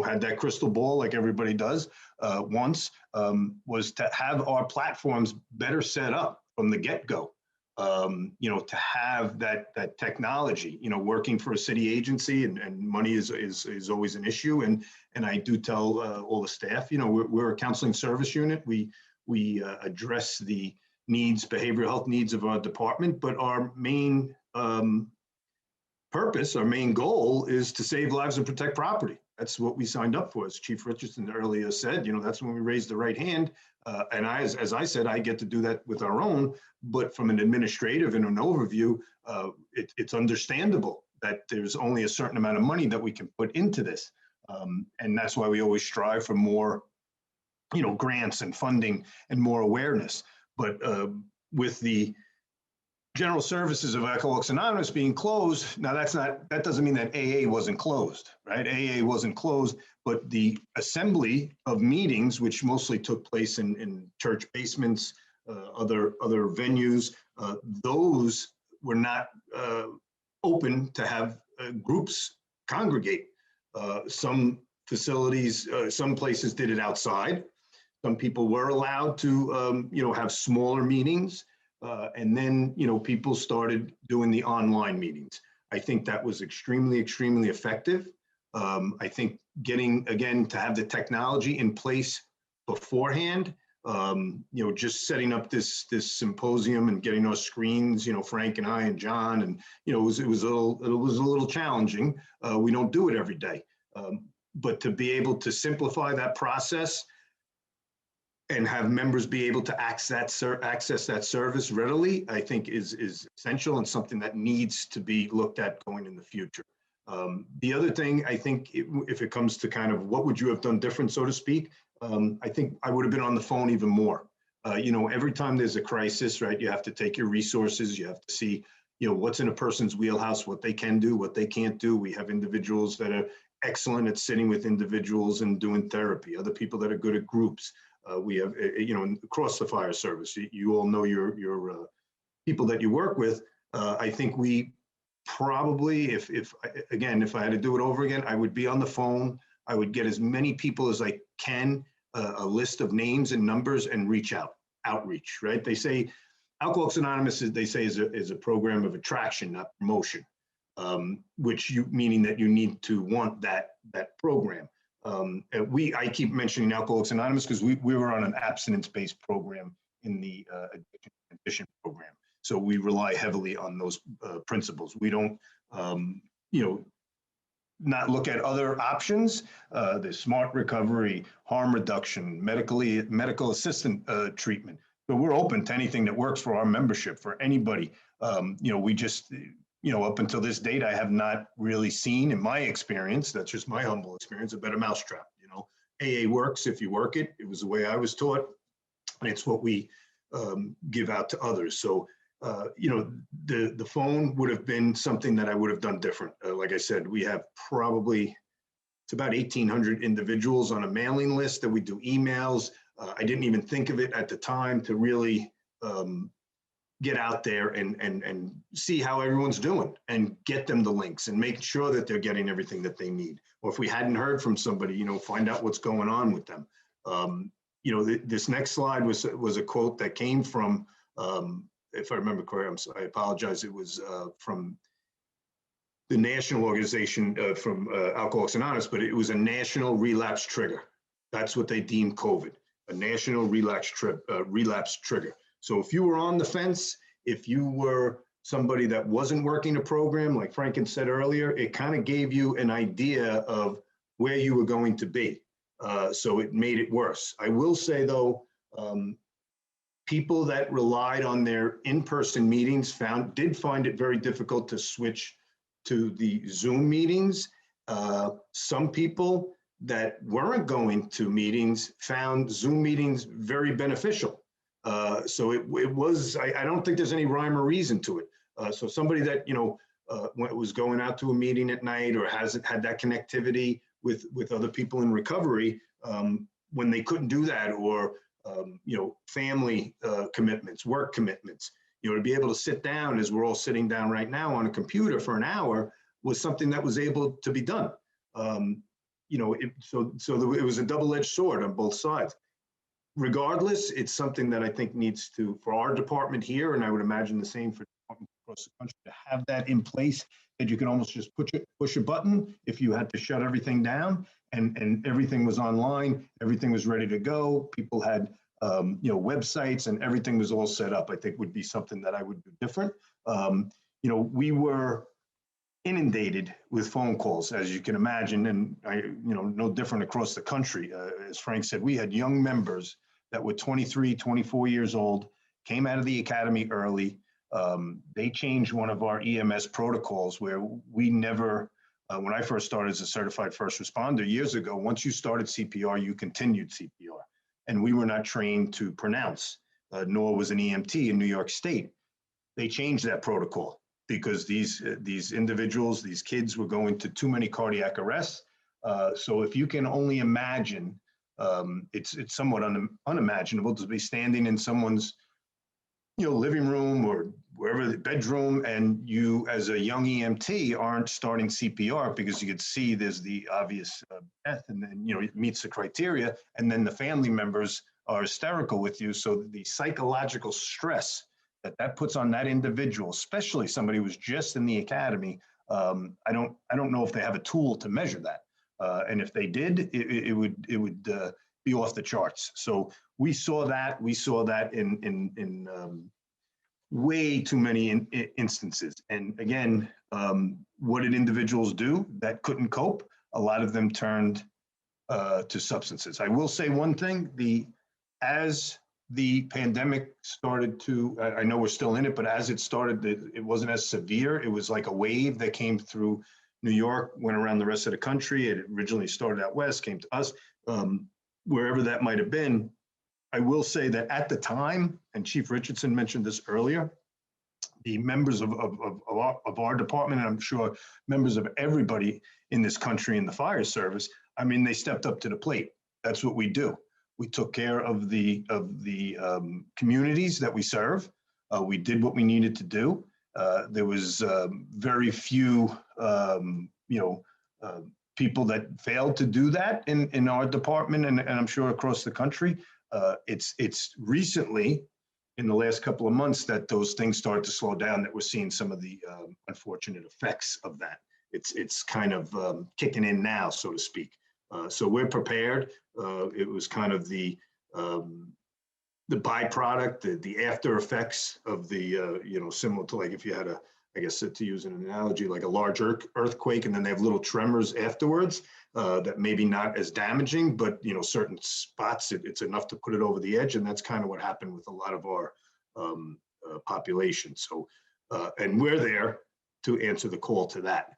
had that crystal ball like everybody does once, was to have our platforms better set up from the get-go. you know, to have that technology, you know, working for a city agency and money is always an issue. And I do tell all the staff, you know, we're a counseling service unit. We address the behavioral health needs of our department, but our main purpose, our main goal is to save lives and protect property. That's what we signed up for. As Chief Richardson earlier said, you know, that's when we raised the right hand. And as I said, I get to do that with our own, but from an administrative and an overview, it's understandable that there's only a certain amount of money that we can put into this. And that's why we always strive for more, you know, grants and funding and more awareness. But with the general services of Alcoholics Anonymous being closed, now that doesn't mean that AA wasn't closed, right? AA wasn't closed, but the assembly of meetings, which mostly took place in church basements, other venues, those were not open to have groups congregate. Some facilities, some places did it outside. Some people were allowed to, you know, have smaller meetings. And then, you know, people started doing the online meetings. I think that was extremely, extremely effective. I think getting, again, to have the technology in place beforehand, you know, just setting up this symposium and getting our screens, you know, Frank and I and John, and, you know, it was a little challenging. We don't do it every day. But to be able to simplify that process and have members be able to access that service readily, I think is essential and something that needs to be looked at going in the future. The other thing, I think, if it comes to kind of what would you have done different, so to speak, I think I would have been on the phone even more. You know, every time there's a crisis, right, you have to take your resources, you have to see, you know, what's in a person's wheelhouse, what they can do, what they can't do. We have individuals that are excellent at sitting with individuals and doing therapy, other people that are good at groups. We have, you know, across the fire service, you all know your people that you work with. I think we probably, if I had to do it over again, I would be on the phone. I would get as many people as I can, a list of names and numbers, and outreach, right? They say Alcoholics Anonymous is a program of attraction, not promotion, meaning that you need to want that program. I keep mentioning Alcoholics Anonymous because we were on an abstinence-based program in the addiction transition program. So we rely heavily on those principles. We don't, you know, not look at other options. The smart recovery, harm reduction, medical assistant treatment. So we're open to anything that works for our membership, for anybody. You know, we just, you know, up until this date, I have not really seen, in my experience, that's just my humble experience, a better mousetrap. You know, AA works if you work it. It was the way I was taught, and it's what we give out to others. So, you know, the phone would have been something that I would have done different. Like I said, we have it's about 1,800 individuals on a mailing list that we do emails. I didn't even think of it at the time to really get out there and see how everyone's doing and get them the links and make sure that they're getting everything that they need. Or if we hadn't heard from somebody, you know, find out what's going on with them. You know, this next slide was a quote that came from, if I remember correctly, I apologize, it was from the national organization from Alcoholics Anonymous, but it was a national relapse trigger. That's what they deemed COVID, a national relapse trigger. So if you were on the fence, if you were somebody that wasn't working a program, like Franken said earlier, it kind of gave you an idea of where you were going to be. So it made it worse. I will say, though, people that relied on their in-person meetings did find it very difficult to switch to the Zoom meetings. Some people that weren't going to meetings found Zoom meetings very beneficial. So it was, I don't think there's any rhyme or reason to it. So somebody that, you know, was going out to a meeting at night or hasn't had that connectivity with other people in recovery, when they couldn't do that, or, you know, family commitments, work commitments, you know, to be able to sit down as we're all sitting down right now on a computer for an hour was something that was able to be done. You know, so it was a double-edged sword on both sides. regardless, it's something that I think needs to, for our department here, and I would imagine the same for departments across the country, to have that in place, that you can almost just push a button if you had to shut everything down, and everything was online, everything was ready to go. People had websites, and everything was all set up. I think would be something that I would do different. We were inundated with phone calls, as you can imagine, and no different across the country. As Frank said, we had young members that were 23, 24 years old, came out of the academy early. They changed one of our EMS protocols where we never, when I first started as a certified first responder years ago, once you started CPR, you continued CPR. And we were not trained to pronounce, nor was an EMT in New York State. They changed that protocol because these individuals, these kids were going to too many cardiac arrests. So if you can only imagine, it's somewhat unimaginable to be standing in someone's living room or wherever, the bedroom, and you as a young EMT aren't starting CPR because you could see there's the obvious death, and then it meets the criteria, and then the family members are hysterical with you. So the psychological stress that puts on that individual, especially somebody who's just in the academy, I don't know if they have a tool to measure that, and if they did, it would be off the charts. So we saw that in way too many instances. And again, what did individuals do that couldn't cope? A lot of them turned to substances. I will say one thing: as the pandemic started to, I know we're still in it, but as it started, it wasn't as severe. It was like a wave that came through New York, went around the rest of the country. It originally started out west, came to us, wherever that might have been. I will say that at the time, and Chief Richardson mentioned this earlier, the members of our department, and I'm sure members of everybody in this country in the fire service, I mean, they stepped up to the plate. That's what we do. We took care of the communities that we serve. We did what we needed to do. There was very few, people that failed to do that in our department, and I'm sure across the country. It's recently, in the last couple of months, that those things started to slow down, that we're seeing some of the unfortunate effects of that. It's kind of kicking in now, so to speak. So we're prepared. It was kind of the byproduct, the after effects of the, similar to like if you had I guess to use an analogy, like a large earthquake, and then they have little tremors afterwards that maybe not as damaging, but certain spots, it's enough to put it over the edge, and that's kind of what happened with a lot of our population. So, and we're there to answer the call to that.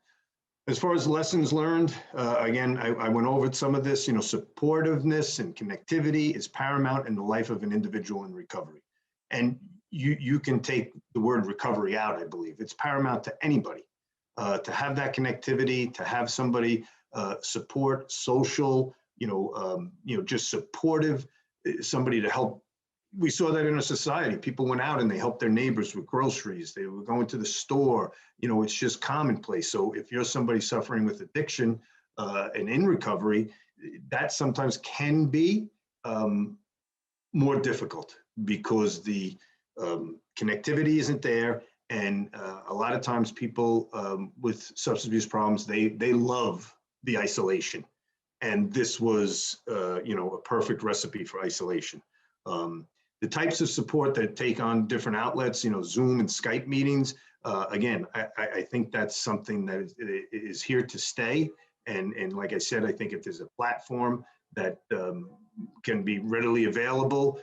As far as lessons learned, again, I went over some of this. Supportiveness and connectivity is paramount in the life of an individual in recovery, and you can take the word recovery out. I believe it's paramount to anybody to have that connectivity, to have somebody support, social, just supportive, somebody to help. We saw that in our society. People went out and they helped their neighbors with groceries. They were going to the store. It's just commonplace. So if you're somebody suffering with addiction and in recovery, that sometimes can be more difficult because the connectivity isn't there. And a lot of times people with substance abuse problems, they love the isolation. And this was, a perfect recipe for isolation. The types of support that take on different outlets, Zoom and Skype meetings, again, I think that's something that is here to stay. And like I said, I think if there's a platform that can be readily available,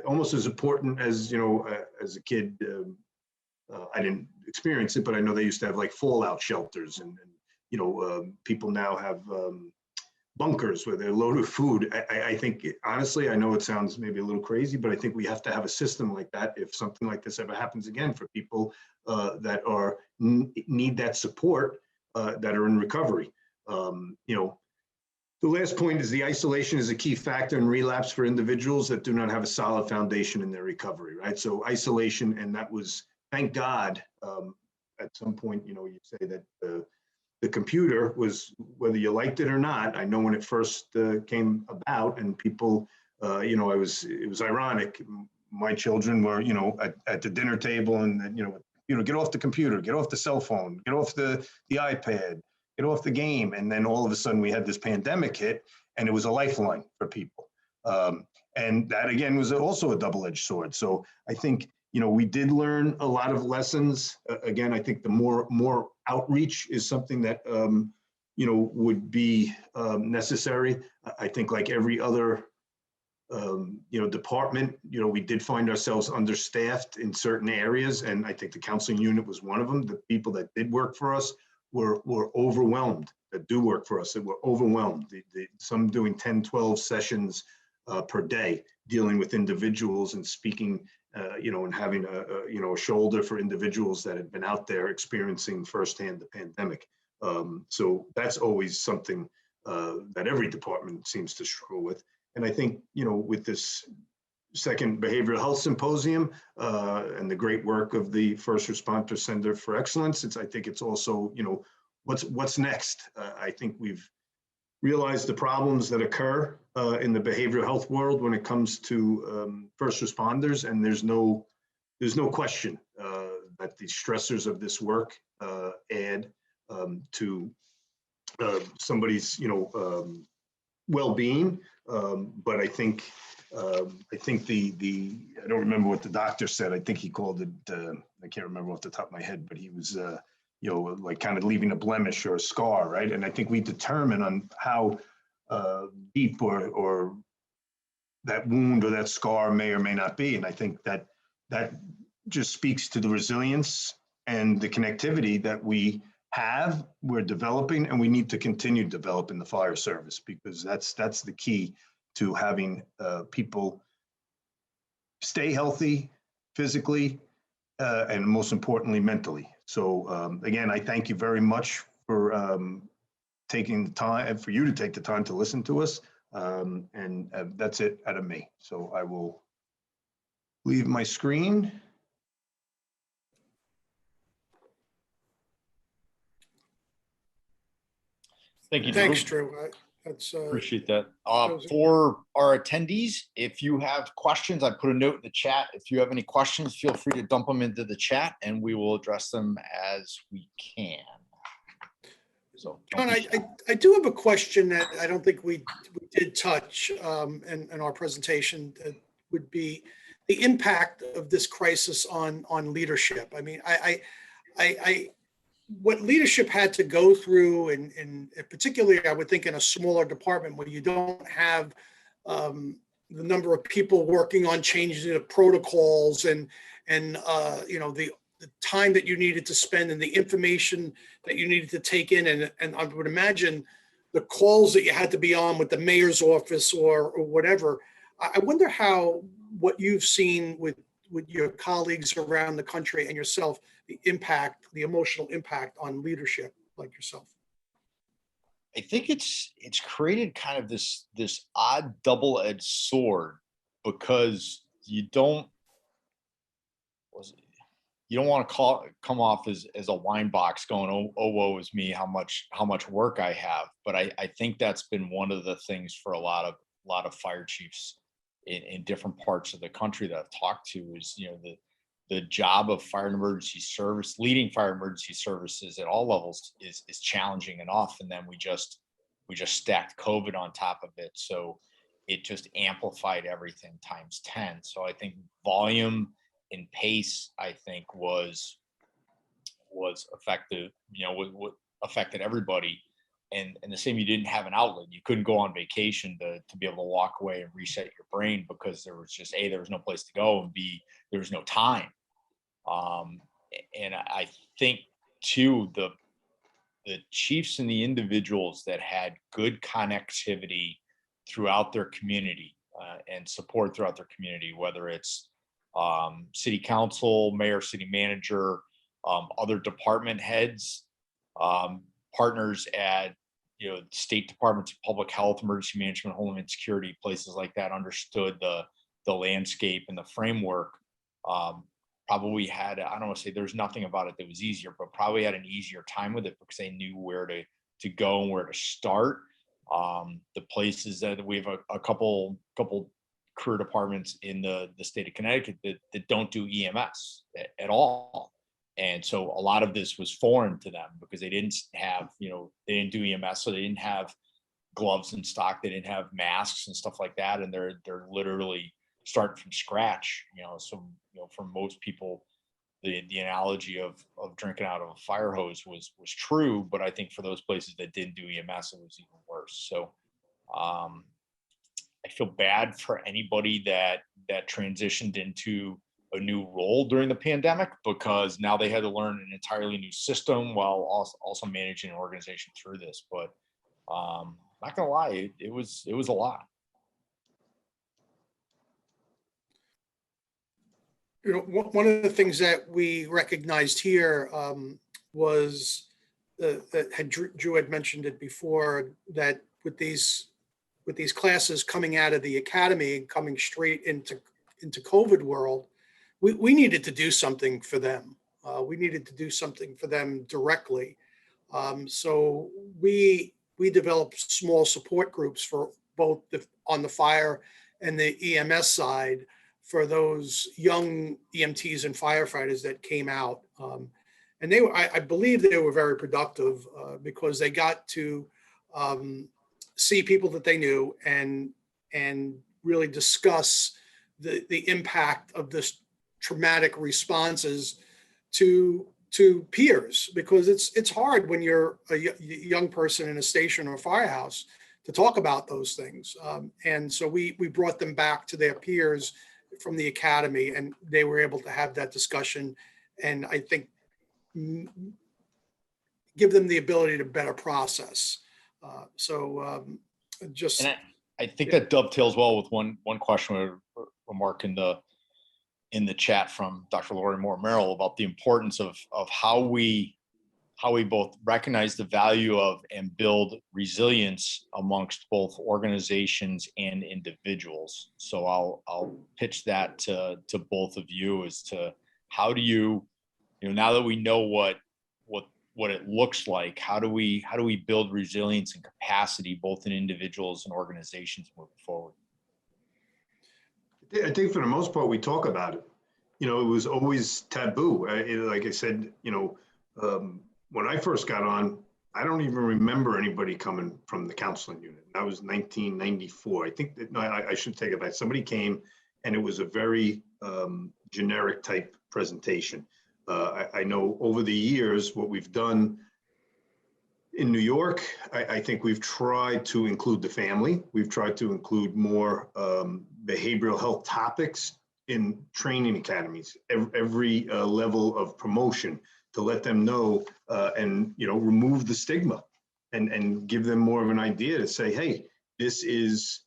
almost as important as, as a kid, I didn't experience it, but I know they used to have like fallout shelters, and people now have bunkers where they're loaded with food. I think, honestly, I know it sounds maybe a little crazy, but I think we have to have a system like that if something like this ever happens again, for people that need that support, that are in recovery. The last point is the isolation is a key factor in relapse for individuals that do not have a solid foundation in their recovery, right? So isolation, and that was, thank God, at some point, you say that the computer was, whether you liked it or not, I know when it first came about and people it was ironic. My children were, at the dinner table and, get off the computer, get off the cell phone, get off the iPad, get off the game. And then all of a sudden we had this pandemic hit and it was a lifeline for people. And that again was also a double-edged sword. So I think, we did learn a lot of lessons. Again, I think the more outreach is something that, would be necessary. I think like every other department, we did find ourselves understaffed in certain areas. And I think the counseling unit was one of them. The people that did work for us were overwhelmed, that do work for us, that were overwhelmed. Some doing 10, 12 sessions per day, dealing with individuals and speaking, and having a shoulder for individuals that had been out there experiencing firsthand the pandemic. So that's always something that every department seems to struggle with. And I think, with this second Behavioral Health Symposium and the great work of the First Responder Center for Excellence, I think it's also, what's next? I think we've realized the problems that occur in the behavioral health world when it comes to first responders, and there's no question that the stressors of this work add to somebody's, well-being. But I think I don't remember what the doctor said. I think he called it, I can't remember off the top of my head, but he was, like kind of leaving a blemish or a scar, right? And I think we determine on how deep or that wound or that scar may or may not be. And I think that just speaks to the resilience and the connectivity that we're developing, and we need to continue developing the fire service, because that's the key to having people stay healthy physically and most importantly mentally. So again, I thank you very much for taking the time, for you to take the time to listen to us, and that's it out of me. So I will leave my screen. Thank you, Thanks, Drew. Drew. That's Appreciate that. For our attendees, if you have questions, I put a note in the chat. If you have any questions, feel free to dump them into the chat and we will address them as we can. So, John, I do have a question that I don't think we did touch in our presentation. That would be the impact of this crisis on leadership. I mean, what leadership had to go through, and particularly, I would think in a smaller department where you don't have the number of people working on changing the protocols and the time that you needed to spend and the information that you needed to take in. And I would imagine the calls that you had to be on with the mayor's office or whatever. I wonder what you've seen with your colleagues around the country and yourself, the emotional impact on leadership like yourself. I think it's created kind of this odd double-edged sword, because you don't want to come off as a wine box going, oh woe is me, how much work I have. But I think that's been one of the things for a lot of fire chiefs in different parts of the country that I've talked to is, the job of fire and emergency service, leading fire and emergency services at all levels is challenging enough. And then we just stacked COVID on top of it. So it just amplified everything times 10. So I think volume and pace, I think was effective, what affected everybody. And the same, you didn't have an outlet. You couldn't go on vacation to be able to walk away and reset your brain, because there was just A, there was no place to go, and B, there was no time. And I think too, the chiefs and the individuals that had good connectivity throughout their community and support throughout their community, whether it's city council, mayor, city manager, other department heads, partners at state departments of public health, emergency management, homeland security, places like that understood the landscape and the framework. Probably had, I don't want to say there's nothing about it that was easier, but probably had an easier time with it because they knew where to go and where to start. The places that we have a couple career departments in the state of Connecticut that don't do EMS at all. And so a lot of this was foreign to them because they didn't have, they didn't do EMS, so they didn't have gloves in stock, they didn't have masks and stuff like that, and they're literally starting from scratch. So for most people, the analogy of drinking out of a fire hose was true, but I think for those places that didn't do EMS, it was even worse. So I feel bad for anybody that transitioned into a new role during the pandemic, because now they had to learn an entirely new system while also managing an organization through this. But not gonna lie, it was a lot. One of the things that we recognized here was that Drew had mentioned it before, that with these classes coming out of the academy and coming straight into COVID world, we needed to do something for them. We needed to do something for them directly. So we developed small support groups for both on the fire and the EMS side for those young EMTs and firefighters that came out. And they were, I believe they were very productive because they got to see people that they knew and really discuss the impact of this traumatic responses to peers, because it's hard when you're a young person in a station or a firehouse to talk about those things. And so we brought them back to their peers from the academy, and they were able to have that discussion, and I think give them the ability to better process. Just. And I think that dovetails well with one question or remark in the chat from Dr. Lori Moore Merrill about the importance of how we both recognize the value of and build resilience amongst both organizations and individuals. So I'll pitch that to both of you as to how do you, now that we know what it looks like, how do we build resilience and capacity both in individuals and organizations moving forward? I think for the most part, we talk about it. It was always taboo. Like I said, when I first got on, I don't even remember anybody coming from the counseling unit. That was 1994. I think that, no, I should take it back. Somebody came, and it was a very generic type presentation. I know over the years what we've done in New York, I think we've tried to include the family. We've tried to include more behavioral health topics in training academies, every level of promotion, to let them know and remove the stigma and give them more of an idea to say, hey, this is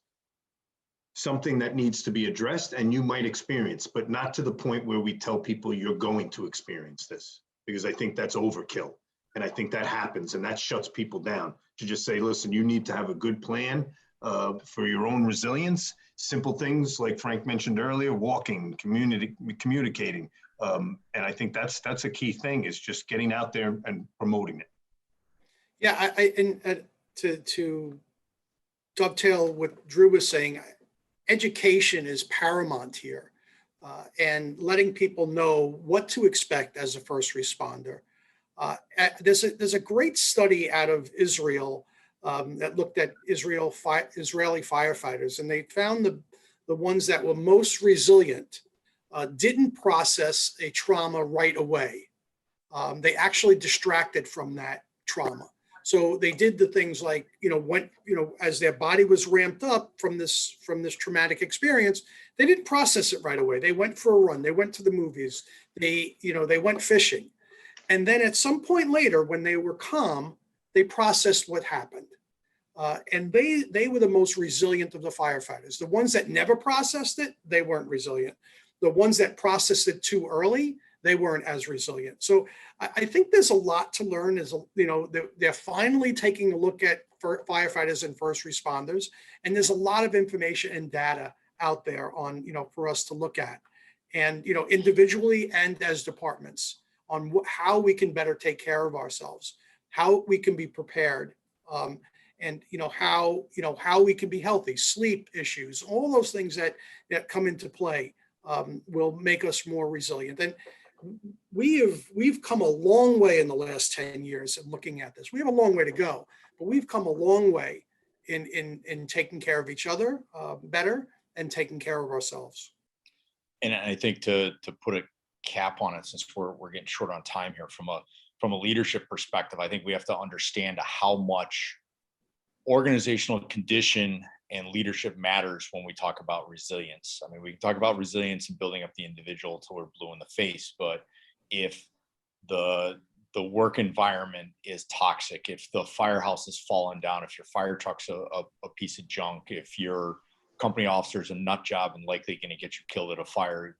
something that needs to be addressed and you might experience, but not to the point where we tell people you're going to experience this, because I think that's overkill. And I think that happens, and that shuts people down, to just say, listen, you need to have a good plan for your own resilience. Simple things like Frank mentioned earlier, walking, communicating. And I think that's a key thing, is just getting out there and promoting it. Yeah, to dovetail what Drew was saying, education is paramount here, and letting people know what to expect as a first responder. There's a great study out of Israel that looked at Israeli firefighters, and they found the ones that were most resilient didn't process a trauma right away. They actually distracted from that trauma. So they did the things like, as their body was ramped up from this traumatic experience, they didn't process it right away. They went for a run. They went to the movies. They went fishing. And then at some point later, when they were calm, they processed what happened. And they were the most resilient of the firefighters. The ones that never processed it, they weren't resilient. The ones that processed it too early, they weren't as resilient. So I think there's a lot to learn. They're finally taking a look at firefighters and first responders, and there's a lot of information and data out there on, for us to look at, and, individually and as departments, on how we can better take care of ourselves, how we can be prepared. and how we can be healthy, sleep issues, all those things that come into play will make us more resilient. And we've come a long way in the last 10 years in looking at this. We have a long way to go, but we've come a long way in taking care of each other better and taking care of ourselves. And I think to put a cap on it, since we're getting short on time here, from a leadership perspective, I think we have to understand how much organizational condition and leadership matters when we talk about resilience. I mean, we can talk about resilience and building up the individual till we're blue in the face, but if the work environment is toxic, if the firehouse is falling down, if your fire truck's a piece of junk, if your company officer's a nut job and likely going to get you killed at a fire,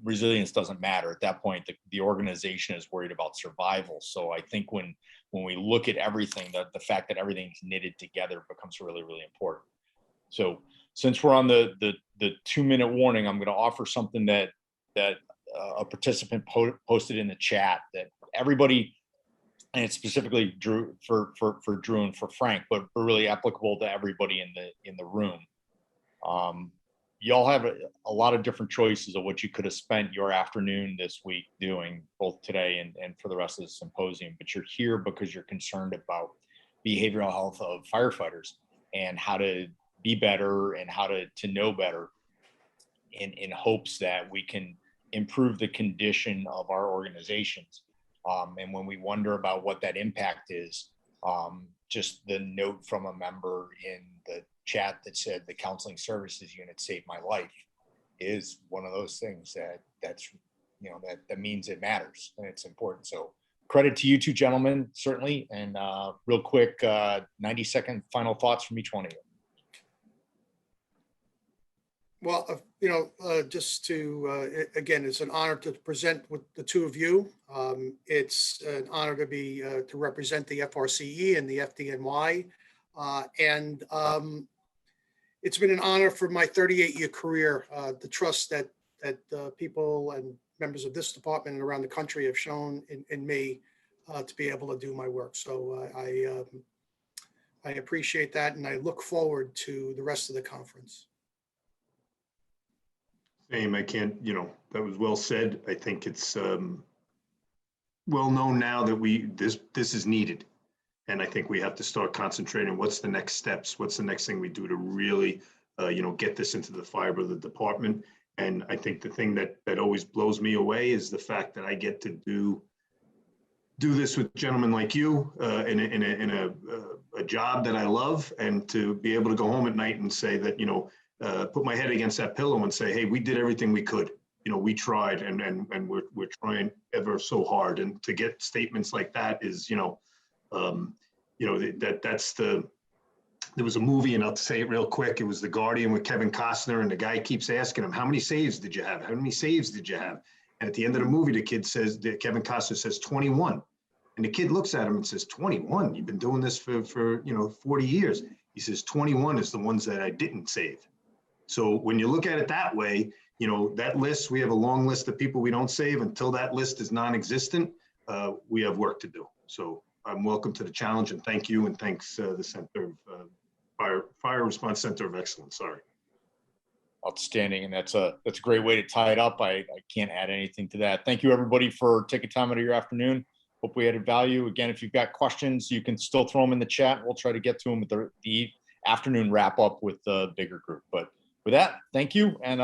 resilience doesn't matter at that point. The organization is worried about survival. So I think when we look at everything, the fact that everything's knitted together becomes really, really important. So since we're on the 2-minute warning, I'm going to offer something that a participant posted in the chat that everybody, and it's specifically Drew for Drew and for Frank, but really applicable to everybody in the room. Y'all have a lot of different choices of what you could have spent your afternoon this week doing, both today and for the rest of the symposium, but you're here because you're concerned about behavioral health of firefighters and how to be better and how to know better in hopes that we can improve the condition of our organizations. And when we wonder about what that impact is, just the note from a member in the chat that said the counseling services unit saved my life is one of those things that means it matters and it's important. So credit to you two gentlemen, certainly. And real quick, 90-second final thoughts from each one of you. Well, just to, again, it's an honor to present with the two of you. It's an honor to represent the FRCE and the FDNY. And it's been an honor for my 38-year career, the trust that people and members of this department and around the country have shown in me to be able to do my work. So I appreciate that, and I look forward to the rest of the conference. Same, I can't, that was well said. I think it's well known now that this is needed. And I think we have to start concentrating what's the next steps, what's the next thing we do to really, get this into the fiber of the department. And I think the thing that always blows me away is the fact that I get to do this with gentlemen like you in a job that I love, and to be able to go home at night and say that, put my head against that pillow and say, hey, we did everything we could. We tried and we're trying ever so hard. And to get statements like that is, there was a movie, and I'll say it real quick. It was The Guardian with Kevin Costner, and the guy keeps asking him, how many saves did you have? How many saves did you have? And at the end of the movie, Kevin Costner says 21. And the kid looks at him and says, 21? You've been doing this for 40 years. He says, 21 is the ones that I didn't save. So when you look at it that way, that list, we have a long list of people we don't save. Until that list is non-existent, we have work to do. So I'm welcome to the challenge, and thank you, and thanks the Center of Fire Response Center of Excellence. Sorry. Outstanding, and that's a great way to tie it up. I can't add anything to that. Thank you, everybody, for taking time out of your afternoon. Hope we added value. Again, if you've got questions, you can still throw them in the chat. We'll try to get to them with the afternoon wrap up with the bigger group. But with that, thank you, and